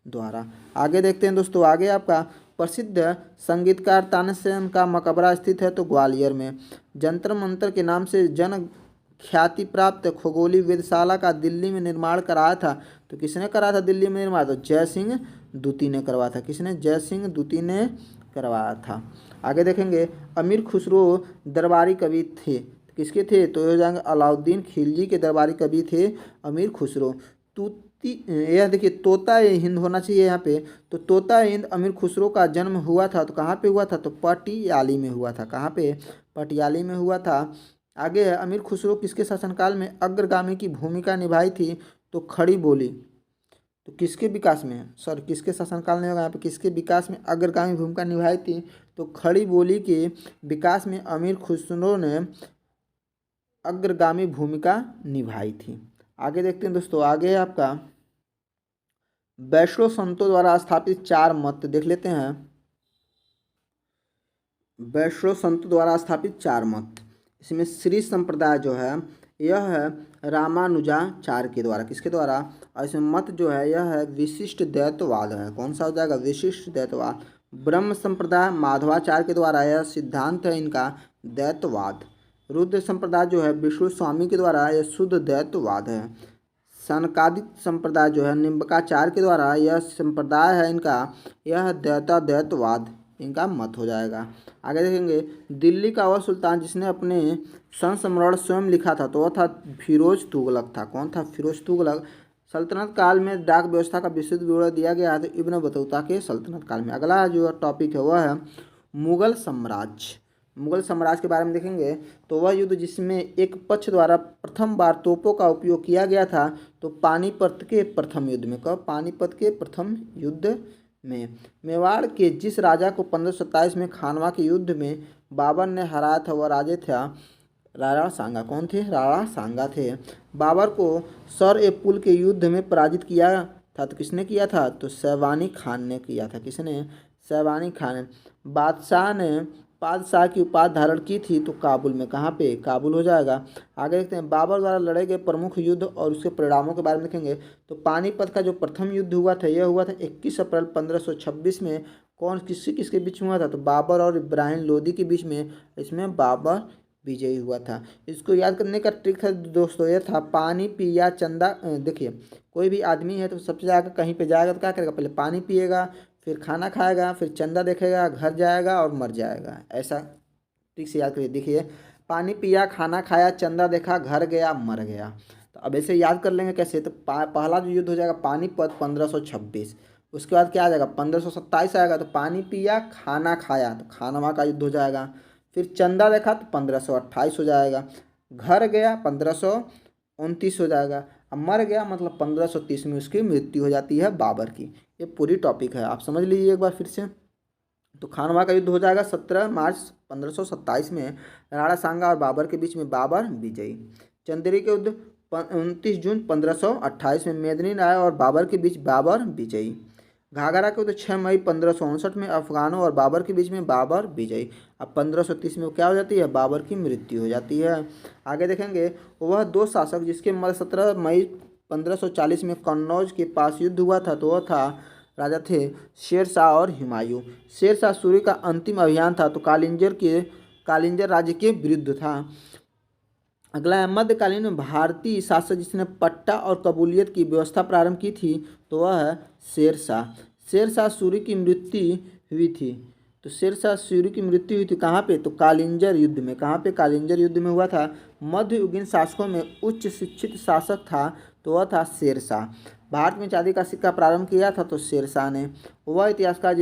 द्वारा। आगे देखते हैं दोस्तों, आगे आपका प्रसिद्ध संगीतकार तानसेन का मकबरा स्थित है, तो ग्वालियर में। जंतर मंतर के नाम से जन ख्याति प्राप्त खगोलीय वेधशाला का दिल्ली में निर्माण कराया था, तो किसने करा था दिल्ली में निर्माण? तो जय सिंह दूती ने करवाया था। किसने? जय सिंह दूती ने करवाया था। आगे देखेंगे, अमीर खुसरो दरबारी कवि थे, किसके थे? तो हो जाएंगे अलाउद्दीन खिलजी के दरबारी कवि थे अमीर खुसरो। यह देखिए तोता हिंद होना चाहिए यहाँ पे, तो तोता हिंद अमीर खुसरो का जन्म हुआ था, तो कहाँ पे हुआ था? तो पटियाली में हुआ था। कहाँ पे? पटियाली में हुआ था। आगे है, अमीर खुसरो किसके शासनकाल में अग्रगामी की भूमिका निभाई थी? तो खड़ी बोली। तो किसके विकास में, सॉरी किसके शासनकाल में होगा यहाँ पे, किसके विकास में अग्रगामी भूमिका निभाई थी, तो खड़ी बोली के विकास में अमीर खुसरो ने अग्रगामी भूमिका निभाई थी। आगे देखते हैं दोस्तों, आगे है आपका वैष्णव संतों द्वारा स्थापित 4 मत देख लेते हैं। वैष्णव संतों द्वारा स्थापित 4 मत, इसमें श्री संप्रदाय जो है यह है रामानुजाचार्य के द्वारा, किसके द्वारा, और इसमें मत जो है यह है विशिष्ट द्वैतवाद है। कौन सा हो जाएगा, विशिष्ट द्वैतवाद। ब्रह्म संप्रदाय माधवाचार्य के द्वारा, यह सिद्धांत है इनका द्वैतवाद। रुद्र संप्रदाय जो है विष्णु स्वामी के द्वारा, यह शुद्ध द्वैतवाद है। सनकादिक संप्रदाय जो है निम्बकाचार्य के द्वारा, यह संप्रदाय है इनका, यह द्वैतवाद इनका मत हो जाएगा। आगे देखेंगे, दिल्ली का वह सुल्तान जिसने अपने संस्मरण स्वयं लिखा था, तो वह था फिरोज तुगलक था। कौन था, फिरोज तुगलक। सल्तनत काल में डाक व्यवस्था का विस्तृत विवरण दिया गया है, तो इब्न बतूता के सल्तनत काल में। अगला जो टॉपिक है वह है मुगल साम्राज्य। मुगल साम्राज्य के बारे में देखेंगे, तो वह युद्ध जिसमें एक पक्ष द्वारा प्रथम बार तोपों का उपयोग किया गया था, तो पानीपत के प्रथम युद्ध में। कब, पानीपत के प्रथम युद्ध में। मेवाड़ के जिस राजा को 1527 में खानवा के युद्ध में बाबर ने हराया था, वह राजे था राणा सांगा। कौन थे, राणा सांगा थे। बाबर को सर ए पुल के युद्ध में पराजित किया था, तो किसने किया था, तो शैवानी खान ने किया था। किसने, शैवानी खान ने। बादशाह ने पादशाह की उपाधि धारण की थी, तो काबुल में। कहाँ पे, काबुल हो जाएगा। आगे देखते हैं, बाबर द्वारा लड़े गए प्रमुख युद्ध और उसके परिणामों के बारे में देखेंगे, तो पानीपत का जो प्रथम युद्ध हुआ था, यह हुआ था 21 अप्रैल 1526 में। कौन, किसके बीच में हुआ था, तो बाबर और इब्राहिम लोदी के बीच में। इसमें बाबर विजयी हुआ था। इसको याद करने का ट्रिक था दोस्तों, यह था पानी पिया चंदा। देखिए, कोई भी आदमी है तो सबसे ज़्यादा कहीं पे जाएगा तो क्या करेगा, पहले पानी पिएगा, फिर खाना खाएगा, फिर चंदा देखेगा, घर जाएगा और मर जाएगा। ऐसा ठीक से याद करिए। देखिए, पानी पिया, खाना खाया, चंदा देखा, घर गया, मर गया। तो अब ऐसे याद कर लेंगे कैसे, तो पहला जो युद्ध हो जाएगा पानीपत 1526। उसके बाद क्या आ जाएगा, 1527 आएगा, तो पानी पिया, खाना खाया, तो खानवा का युद्ध हो जाएगा। फिर चंदा देखा तो 1528 हो जाएगा। घर गया 1529 हो जाएगा। अब मर गया मतलब 1530 में उसकी मृत्यु हो जाती है बाबर की। ये पूरी टॉपिक है, आप समझ लीजिए एक बार फिर से। तो खानवा का युद्ध हो जाएगा 17 मार्च 1527 में, राणा सांगा और बाबर के बीच में, बाबर विजयी। चंदेरी के युद्ध 29 जून 1528 में, मेदिनी राय और बाबर के बीच, बाबर विजयी। घाघरा के युद्ध 6 मई 1559 में, अफगानों और बाबर के बीच में, बाबर विजयी। अब 1530 में क्या हो जाती है, बाबर की मृत्यु हो जाती है। आगे देखेंगे, वह 2 शासक जिसके मध्य 17 मई 1540 में कन्नौज के पास युद्ध हुआ था, तो वह था राजा थे शेर शाह और हुमायूं। शेर शाह सूरी का अंतिम अभियान था, तो कालिंजर राज्य के विरुद्ध था। अगला है मध्यकालीन में भारतीय शासक जिसने पट्टा और कबूलियत की व्यवस्था प्रारंभ की थी, तो वह है शेर शाह। शेर शाह सूरी की मृत्यु हुई थी, तो शेर शाह सूरी की मृत्यु हुई थी कहाँ पे, तो कालिंजर युद्ध में। कहाँ पे, कालिंजर युद्ध में हुआ था। मध्ययुगीन शासकों में उच्च शिक्षित शासक था, तो वह था शेर शाह। भारत में चांदी का सिक्का प्रारंभ किया था, तो शेर शाह ने। वह इतिहासकार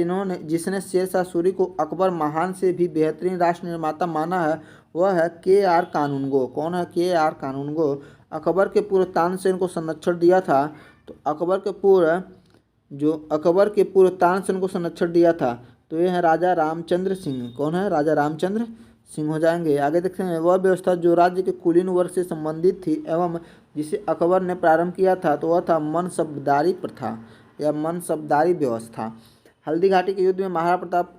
जिसने शेर शाह सूरी को अकबर महान से भी बेहतरीन राष्ट्र निर्माता माना है, वह है के.आर. कानूनगो। कौन है, के.आर. कानूनगो। अकबर के पूर्व तानसेन को संरक्षण दिया था, तो अकबर के पूर्व तानसेन को संरक्षण दिया था, तो ये है राजा रामचंद्र सिंह। कौन है, राजा रामचंद्र सिंह हो जाएंगे। आगे देखते हैं, वह व्यवस्था जो राज्य के कुलीन वर्ग से संबंधित थी एवं जिसे अकबर ने प्रारंभ किया था, तो वह था मनसबदारी प्रथा या मनसबदारी व्यवस्था। हल्दी घाटी के युद्ध में महाराणा प्रताप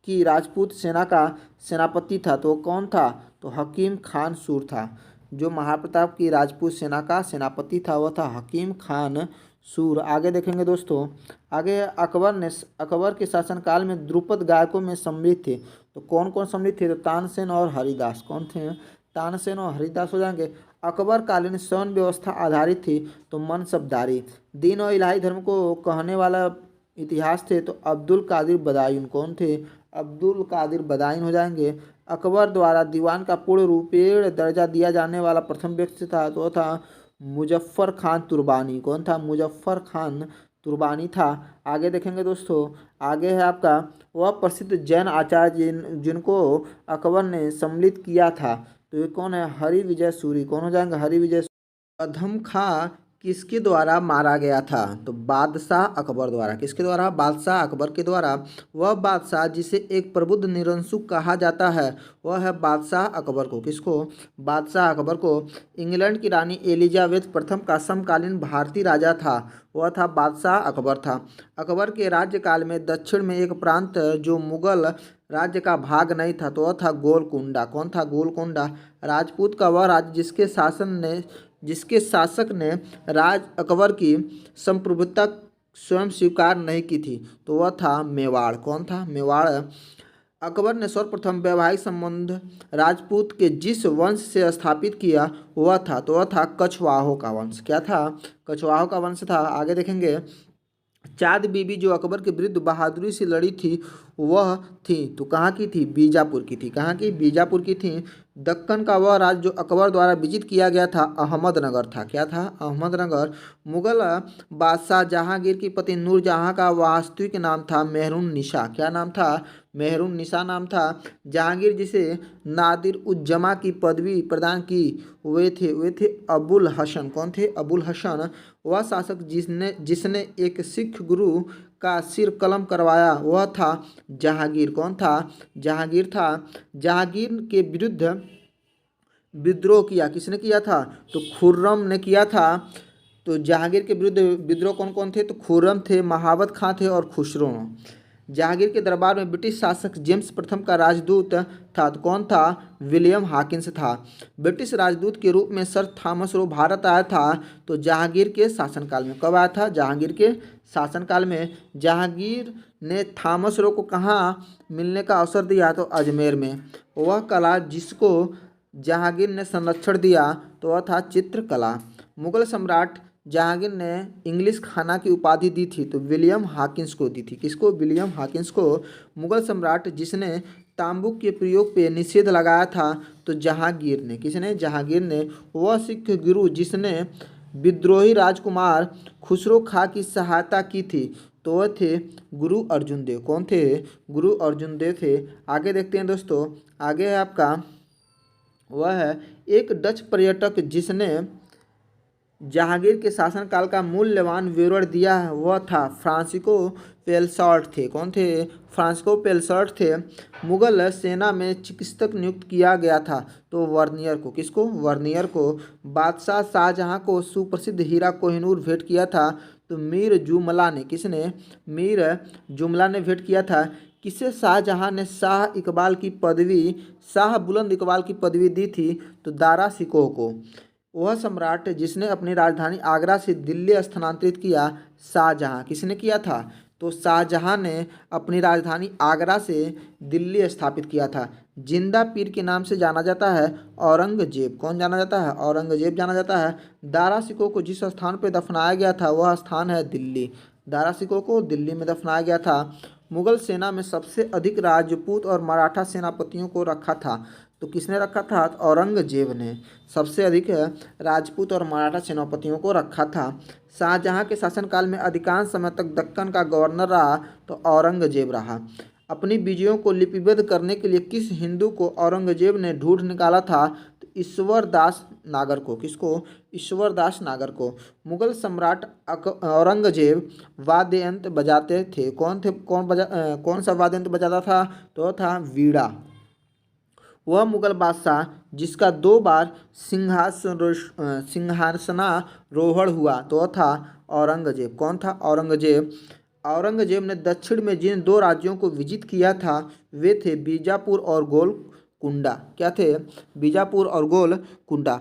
की राजपूत सेना का सेनापति था, तो वो कौन था, तो हकीम खान सूर था। जो महाराणा प्रताप की राजपूत सेना का सेनापति था वह था हकीम खान सूर। आगे देखेंगे दोस्तों, आगे अकबर के शासनकाल में द्रुपद गायकों में सम्मिलित थे, तो कौन कौन सम्मिलित थे, तो तानसेन और हरिदास। कौन थे, तानसेन और हरिदास हो जाएंगे। अकबर कालीन सैन्य व्यवस्था आधारित थी, तो मनसबदारी। दीन और इलाही धर्म को कहने वाला इतिहास थे, तो अब्दुल कादिर बदायून। कौन थे, अब्दुल कादिर बदायून हो जाएंगे। अकबर द्वारा दीवान का पूर्ण रूपेण दर्जा दिया जाने वाला प्रथम व्यक्ति था, तो वह था मुजफ्फर खान तुर्बानी। कौन था, मुजफ्फर खान तुर्बानी था। आगे देखेंगे दोस्तों, आगे है आपका वह प्रसिद्ध जैन आचार्य जिनको अकबर ने सम्मिलित किया था, तो ये कौन है, हरि विजय सूरी। कौन हो जाएंगे, हरि विजय। अधम खां किसके द्वारा मारा गया था? तो बादशाह अकबर द्वारा। किसके द्वारा? बादशाह अकबर के द्वारा। वह बादशाह जिसे एक प्रबुद्ध निरंकुश कहा जाता है वह है बादशाह अकबर को। किसको? बादशाह अकबर को। इंग्लैंड की रानी एलिजाबेथ प्रथम का समकालीन भारतीय राजा था, वह था बादशाह अकबर था। अकबर के राज्यकाल में दक्षिण में एक प्रांत जो मुगल राज्य का भाग नहीं था तो वह था गोलकुंडा। कौन था? गोलकुंडा। राजपूत का वह राज्य जिसके शासक ने राज अकबर की संप्रभुता स्वयं स्वीकार नहीं की थी तो वह था मेवाड़। कौन था? मेवाड़। अकबर ने सर्वप्रथम वैवाहिक संबंध राजपूत के जिस वंश से स्थापित किया वह था कछवाहों का वंश। क्या था? कछवाहों का वंश था। आगे देखेंगे, चाँद बीबी जो अकबर के विरुद्ध बहादुरी से लड़ी थी वह थी, तो कहाँ की थी? बीजापुर की थी। कहाँ की? बीजापुर की थी। दक्कन का वह राज्य जो अकबर द्वारा विजित किया गया था अहमदनगर था। क्या था? अहमदनगर। मुगल बादशाह जहांगीर की पति नूरजहां का वास्तविक नाम था मेहरुन निशा। क्या नाम था? मेहरुन निशा नाम था। जहांगीर जिसे नादिर उज्जमा की पदवी प्रदान की वे थे अबुल हसन। कौन थे? अबुल हसन। वह शासक जिसने एक सिख गुरु का सिर कलम करवाया वह था जहांगीर। कौन था? जहांगीर था। जहांगीर के विरुद्ध विद्रोह किया किसने किया था? तो खुर्रम ने किया था। तो जहांगीर के विरुद्ध विद्रोह कौन कौन थे? तो खुर्रम थे, महावत खां थे और खुसरो। जहांगीर के दरबार में ब्रिटिश शासक जेम्स प्रथम का राजदूत था, तो कौन था? विलियम हाकिंस था। ब्रिटिश राजदूत के रूप में सर थॉमस रो भारत आया था तो जहांगीर के शासनकाल में। कब आया था? जहांगीर के शासनकाल में। जहांगीर ने थॉमस रो को कहाँ मिलने का अवसर दिया? तो अजमेर में। वह कला जिसको जहांगीर ने संरक्षण दिया तो वह था चित्रकला। मुगल सम्राट जहांगीर ने इंग्लिश खाना की उपाधि दी थी तो विलियम हाकिंस को दी थी। किसको? विलियम हाकिंस को। मुगल सम्राट जिसने तांबुक के प्रयोग पे निषेध लगाया था तो जहांगीर ने। किसने? जहांगीर ने। वह सिख गुरु जिसने विद्रोही राजकुमार खुसरो खां की सहायता की थी तो वह थे गुरु अर्जुन देव। कौन थे? गुरु अर्जुन देव थे। आगे देखते हैं दोस्तों। आगे है आपका, वह है एक डच पर्यटक जिसने जहांगीर के शासनकाल का मूल्यवान विवरण दिया है वह था फ्रांसिस्को पेलसॉर्ट थे। कौन थे? फ्रांसिस्को पेलसॉर्ट थे। मुगल सेना में चिकित्सक नियुक्त किया गया था तो वर्नियर को। किसको? वर्नियर को। बादशाह शाहजहां को सुप्रसिद्ध हीरा कोहिनूर भेंट किया था तो मीर जुमला ने। किसने? मीर जुमला ने भेंट किया था। किसे शाहजहां ने शाह बुलंद इकबाल की पदवी दी थी? तो दारा शिकोह को। वह सम्राट जिसने अपनी राजधानी आगरा से दिल्ली स्थानांतरित किया शाहजहां। किसने किया था? तो शाहजहां ने अपनी राजधानी आगरा से दिल्ली स्थापित किया था। जिंदा पीर के नाम से जाना जाता है औरंगजेब। कौन जाना जाता है? औरंगजेब जाना जाता है। दारा सिकोह को जिस स्थान पर दफनाया गया था वह स्थान है दिल्ली। दारा सिकोह को दिल्ली में दफनाया गया था। मुगल सेना में सबसे अधिक राजपूत और मराठा सेनापतियों को रखा था तो किसने रखा था? औरंगजेब ने सबसे अधिक राजपूत और मराठा सेनापतियों को रखा था। शाहजहां के शासनकाल में अधिकांश समय तक दक्कन का गवर्नर रहा तो औरंगजेब रहा। अपनी विजयों को लिपिबद्ध करने के लिए किस हिंदू को औरंगजेब ने ढूंढ निकाला था? तो ईश्वर दास नागर को। किसको? ईश्वर दास नागर को। मुगल सम्राट औरंगजेब वाद्य यंत्र बजाते थे। कौन सा वाद्य यंत्र बजाता था? तो था वीणा। वह मुगल बादशाह जिसका 2 बार सिंहासनारोहण हुआ तो वह था औरंगजेब। कौन था? औरंगजेब। औरंगजेब ने दक्षिण में जिन 2 राज्यों को विजित किया था वे थे बीजापुर और गोलकुंडा। क्या थे? बीजापुर और गोलकुंडा।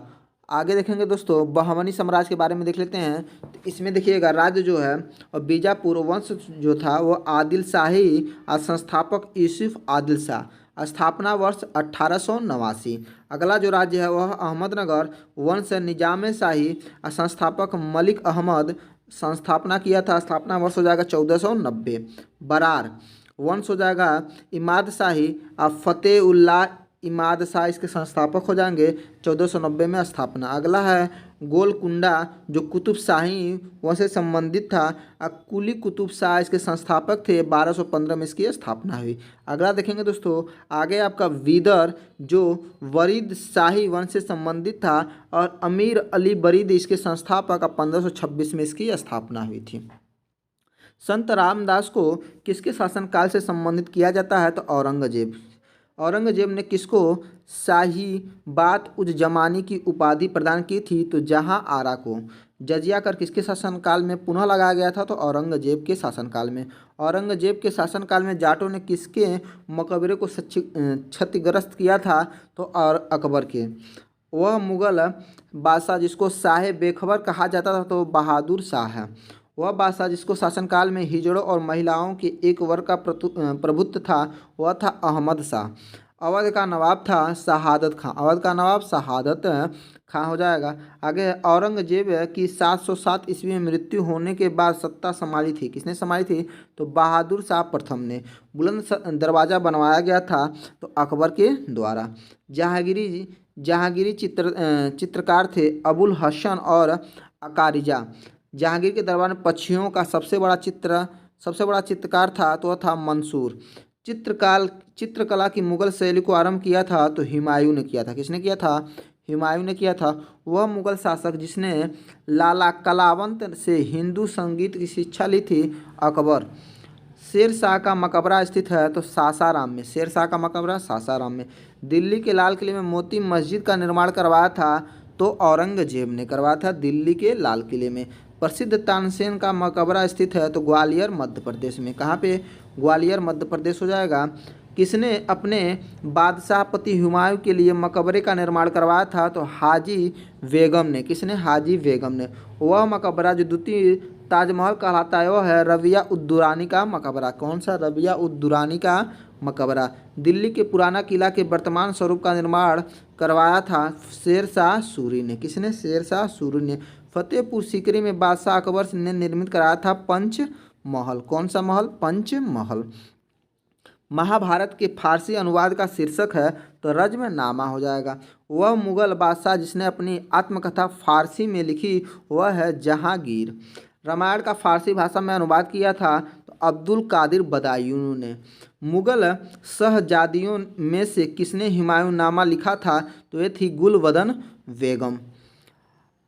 आगे देखेंगे दोस्तों, बहमनी साम्राज्य के बारे में देख लेते हैं। तो इसमें देखिएगा राज्य जो है और बीजापुर वंश जो था वो आदिल शाही और संस्थापक यूसुफ आदिल शाह। स्थापना वर्ष 1889। अगला जो राज्य है वह अहमदनगर वंश निजाम शाही और संस्थापक मलिक अहमद संस्थापना किया था। स्थापना वर्ष हो जाएगा 1490। बरार वंश हो जाएगा इमाद शाही और फतेह उल्लाह इमाद शाह इसके संस्थापक हो जाएंगे 1490 में स्थापना। अगला है गोलकुंडा जो कुतुब शाही वह से संबंधित था। कुली कुतुब शाह इसके संस्थापक थे। 1215 में इसकी स्थापना हुई। अगला देखेंगे दोस्तों, आगे आपका विदर जो वरीद शाही वंश से संबंधित था और अमीर अली बरीद इसके संस्थापक। 1526 में इसकी स्थापना हुई थी। संत रामदास को किसके शासनकाल से संबंधित किया जाता है? तो औरंगजेब। औरंगजेब ने किसको शाही बात उज जमानी की उपाधि प्रदान की थी? तो जहां आरा को। जजिया कर किसके शासनकाल में पुनः लगाया गया था? तो औरंगजेब के शासनकाल में। औरंगजेब के शासनकाल में जाटों ने किसके मकबरे को क्षतिग्रस्त किया था? तो और अकबर के। वह मुगल बादशाह जिसको शाह बेखबर कहा जाता था तो बहादुर शाह है। वह बादशाह जिसको शासनकाल में हिजड़ों और महिलाओं के एक वर्ग का प्रभुत्व था वह था अहमद शाह। अवध का नवाब था शहादत खां। अवध का नवाब शहादत खां हो जाएगा। आगे औरंगजेब की 707 ईस्वी में मृत्यु होने के बाद सत्ता संभाली थी। किसने संभाली थी? तो बहादुर शाह प्रथम ने। बुलंद दरवाज़ा बनवाया गया था तो अकबर के द्वारा। जहांगीरी चित्रकार थे अबुल हसन और अकारिजा। जहांगीर के दरबार में पक्षियों का सबसे बड़ा चित्रकार था तो वह था मंसूर। चित्रकला की मुगल शैली को आरंभ किया था तो हुमायूं ने किया था। किसने किया था? हुमायूं ने किया था। वह मुगल शासक जिसने लाला कलावंत से हिंदू संगीत की शिक्षा ली थी अकबर। शेर शाह का मकबरा स्थित है तो सासाराम में। शेर शाह का मकबरा सासाराम में। दिल्ली के लाल किले में मोती मस्जिद का निर्माण करवाया था तो औरंगजेब ने करवाया था दिल्ली के लाल किले में। प्रसिद्ध तानसेन का मकबरा स्थित है तो ग्वालियर मध्य प्रदेश में। कहाँ पे? ग्वालियर मध्य प्रदेश हो जाएगा। किसने अपने बादशाहपति हुमायूं के लिए मकबरे का निर्माण करवाया था? तो हाजी बेगम ने। किसने? हाजी बेगम ने। वह मकबरा जो द्वितीय ताजमहल कहलाता है वह है रबिया उद दुरानी का मकबरा। कौन सा? रबिया उद दुरानी का मकबरा। दिल्ली के पुराना किला के वर्तमान स्वरूप का निर्माण करवाया था शेर शाह सूरी ने। किसने? शेर शाह सूरी ने। फतेहपुर सीकरी में बादशाह अकबर ने निर्मित कराया था पंच महल। कौन सा महल? पंच महल। महाभारत के फारसी अनुवाद का शीर्षक है तो रज्म नामा हो जाएगा। वह मुगल बादशाह जिसने अपनी आत्मकथा फारसी में लिखी वह है जहांगीर। रामायण का फारसी भाषा में अनुवाद किया था तो अब्दुल कादिर बदायूं ने। मुगल शहजादियों में से किसने हुमायूं नामा लिखा था? तो ये थी गुलबदन बेगम।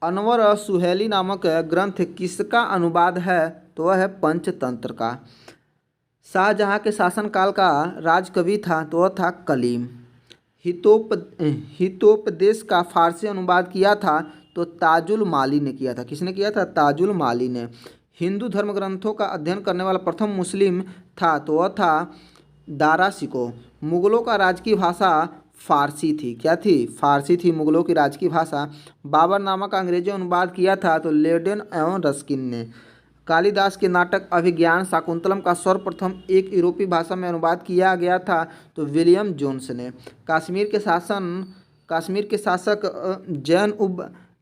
अनवर सुहेली नामक ग्रंथ किसका अनुवाद है? तो वह है पंचतंत्र का। शाहजहां के शासनकाल का राजकवि था तो वह था कलीम। हितोपदेश का फारसी अनुवाद किया था तो ताजुल माली ने किया था। किसने किया था? ताजुल माली ने। हिंदू धर्म ग्रंथों का अध्ययन करने वाला प्रथम मुस्लिम था तो वह था दारा शिकोह। मुगलों का राजकीय भाषा फारसी थी। क्या थी? फारसी थी मुगलों की राजकीय भाषा। बाबर नामा का अंग्रेजी अनुवाद किया था तो लेडेन एवं रस्किन ने। कालिदास के नाटक अभिज्ञान शाकुंतलम का सर्वप्रथम एक यूरोपीय भाषा में अनुवाद किया गया था तो विलियम जोन्स ने। कश्मीर के शासक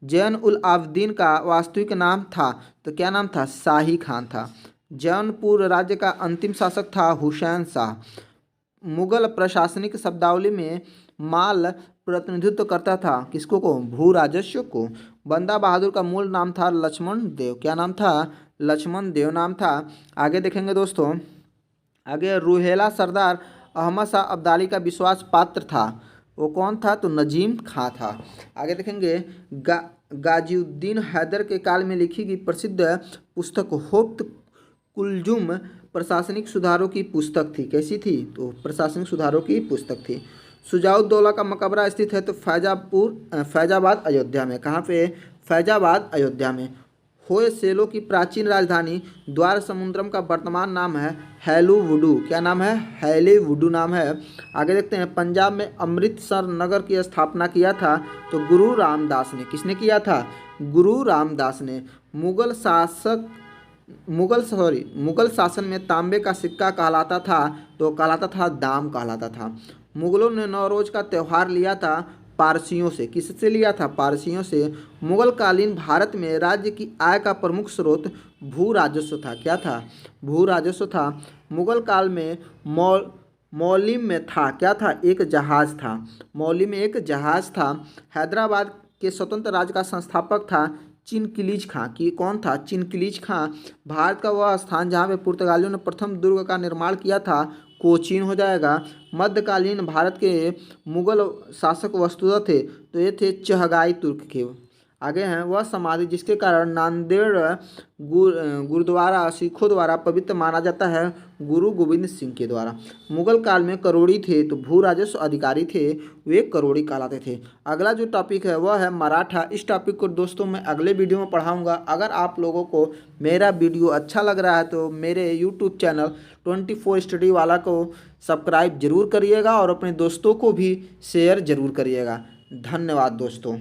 जैन उल आबदीन का वास्तविक नाम था तो क्या नाम था? शाही खान था। जौनपुर राज्य का अंतिम शासक था हुसैन शाह। मुगल प्रशासनिक शब्दावली में माल प्रतिनिधित्व करता था किसको को? भू राजस्व को। बंदा बहादुर का मूल नाम था लक्ष्मण देव। क्या नाम था? लक्ष्मण देव नाम था। आगे देखेंगे दोस्तों, आगे रूहेला सरदार अहमद शाह अब्दाली का विश्वास पात्र था। वो कौन था? तो नजीम खां था। आगे देखेंगे गाजीउद्दीन हैदर के काल में लिखी गई प्रसिद्ध पुस्तक होप्त कुलजुम प्रशासनिक सुधारों की पुस्तक थी। कैसी थी? तो प्रशासनिक सुधारों की पुस्तक थी। शुजाउद्दौला का मकबरा स्थित है तो फैजाबाद अयोध्या में। कहाँ पे? फैजाबाद अयोध्या में। होयसैलो की प्राचीन राजधानी द्वार समुद्रम का वर्तमान नाम है हैलीवुडू। क्या नाम है? हैलीवुडू नाम है। आगे देखते हैं, पंजाब में अमृतसर नगर की स्थापना किया था तो गुरु रामदास ने। किसने किया था? गुरु रामदास ने। मुगल शासन में तांबे का सिक्का कहलाता था तो कहलाता था दाम कहलाता था। मुगलों ने नौरोज का त्यौहार लिया था पारसियों से। किससे लिया था? पारसियों से। मुगल कालीन भारत में राज्य की आय का प्रमुख स्रोत भू राजस्व था। क्या था? भू राजस्व था। मुगल काल में मौली में था। क्या था? एक जहाज था। मौली में एक जहाज था। हैदराबाद के स्वतंत्र राज्य का संस्थापक था चिनकिलीज खां। कि कौन था? चिनकिलीज खां। भारत का वह स्थान जहाँ पे पुर्तगालियों ने प्रथम दुर्ग का निर्माण किया था कोचीन हो जाएगा। मध्यकालीन भारत के मुगल शासक वस्तुतः थे तो ये थे चहगाई तुर्क के। आगे हैं, वह समाधि जिसके कारण नांदेड़ गुरुद्वारा सिखों द्वारा पवित्र माना जाता है गुरु गोविंद सिंह के द्वारा। मुगल काल में करोड़ी थे तो भू राजस्व अधिकारी थे, वे करोड़ी कहलाते थे। अगला जो टॉपिक है वह है मराठा। इस टॉपिक को दोस्तों मैं अगले वीडियो में पढ़ाऊंगा। अगर आप लोगों को मेरा वीडियो अच्छा लग रहा है तो मेरे यूट्यूब चैनल 24 स्टडी वाला को सब्सक्राइब जरूर करिएगा और अपने दोस्तों को भी शेयर जरूर करिएगा। धन्यवाद दोस्तों।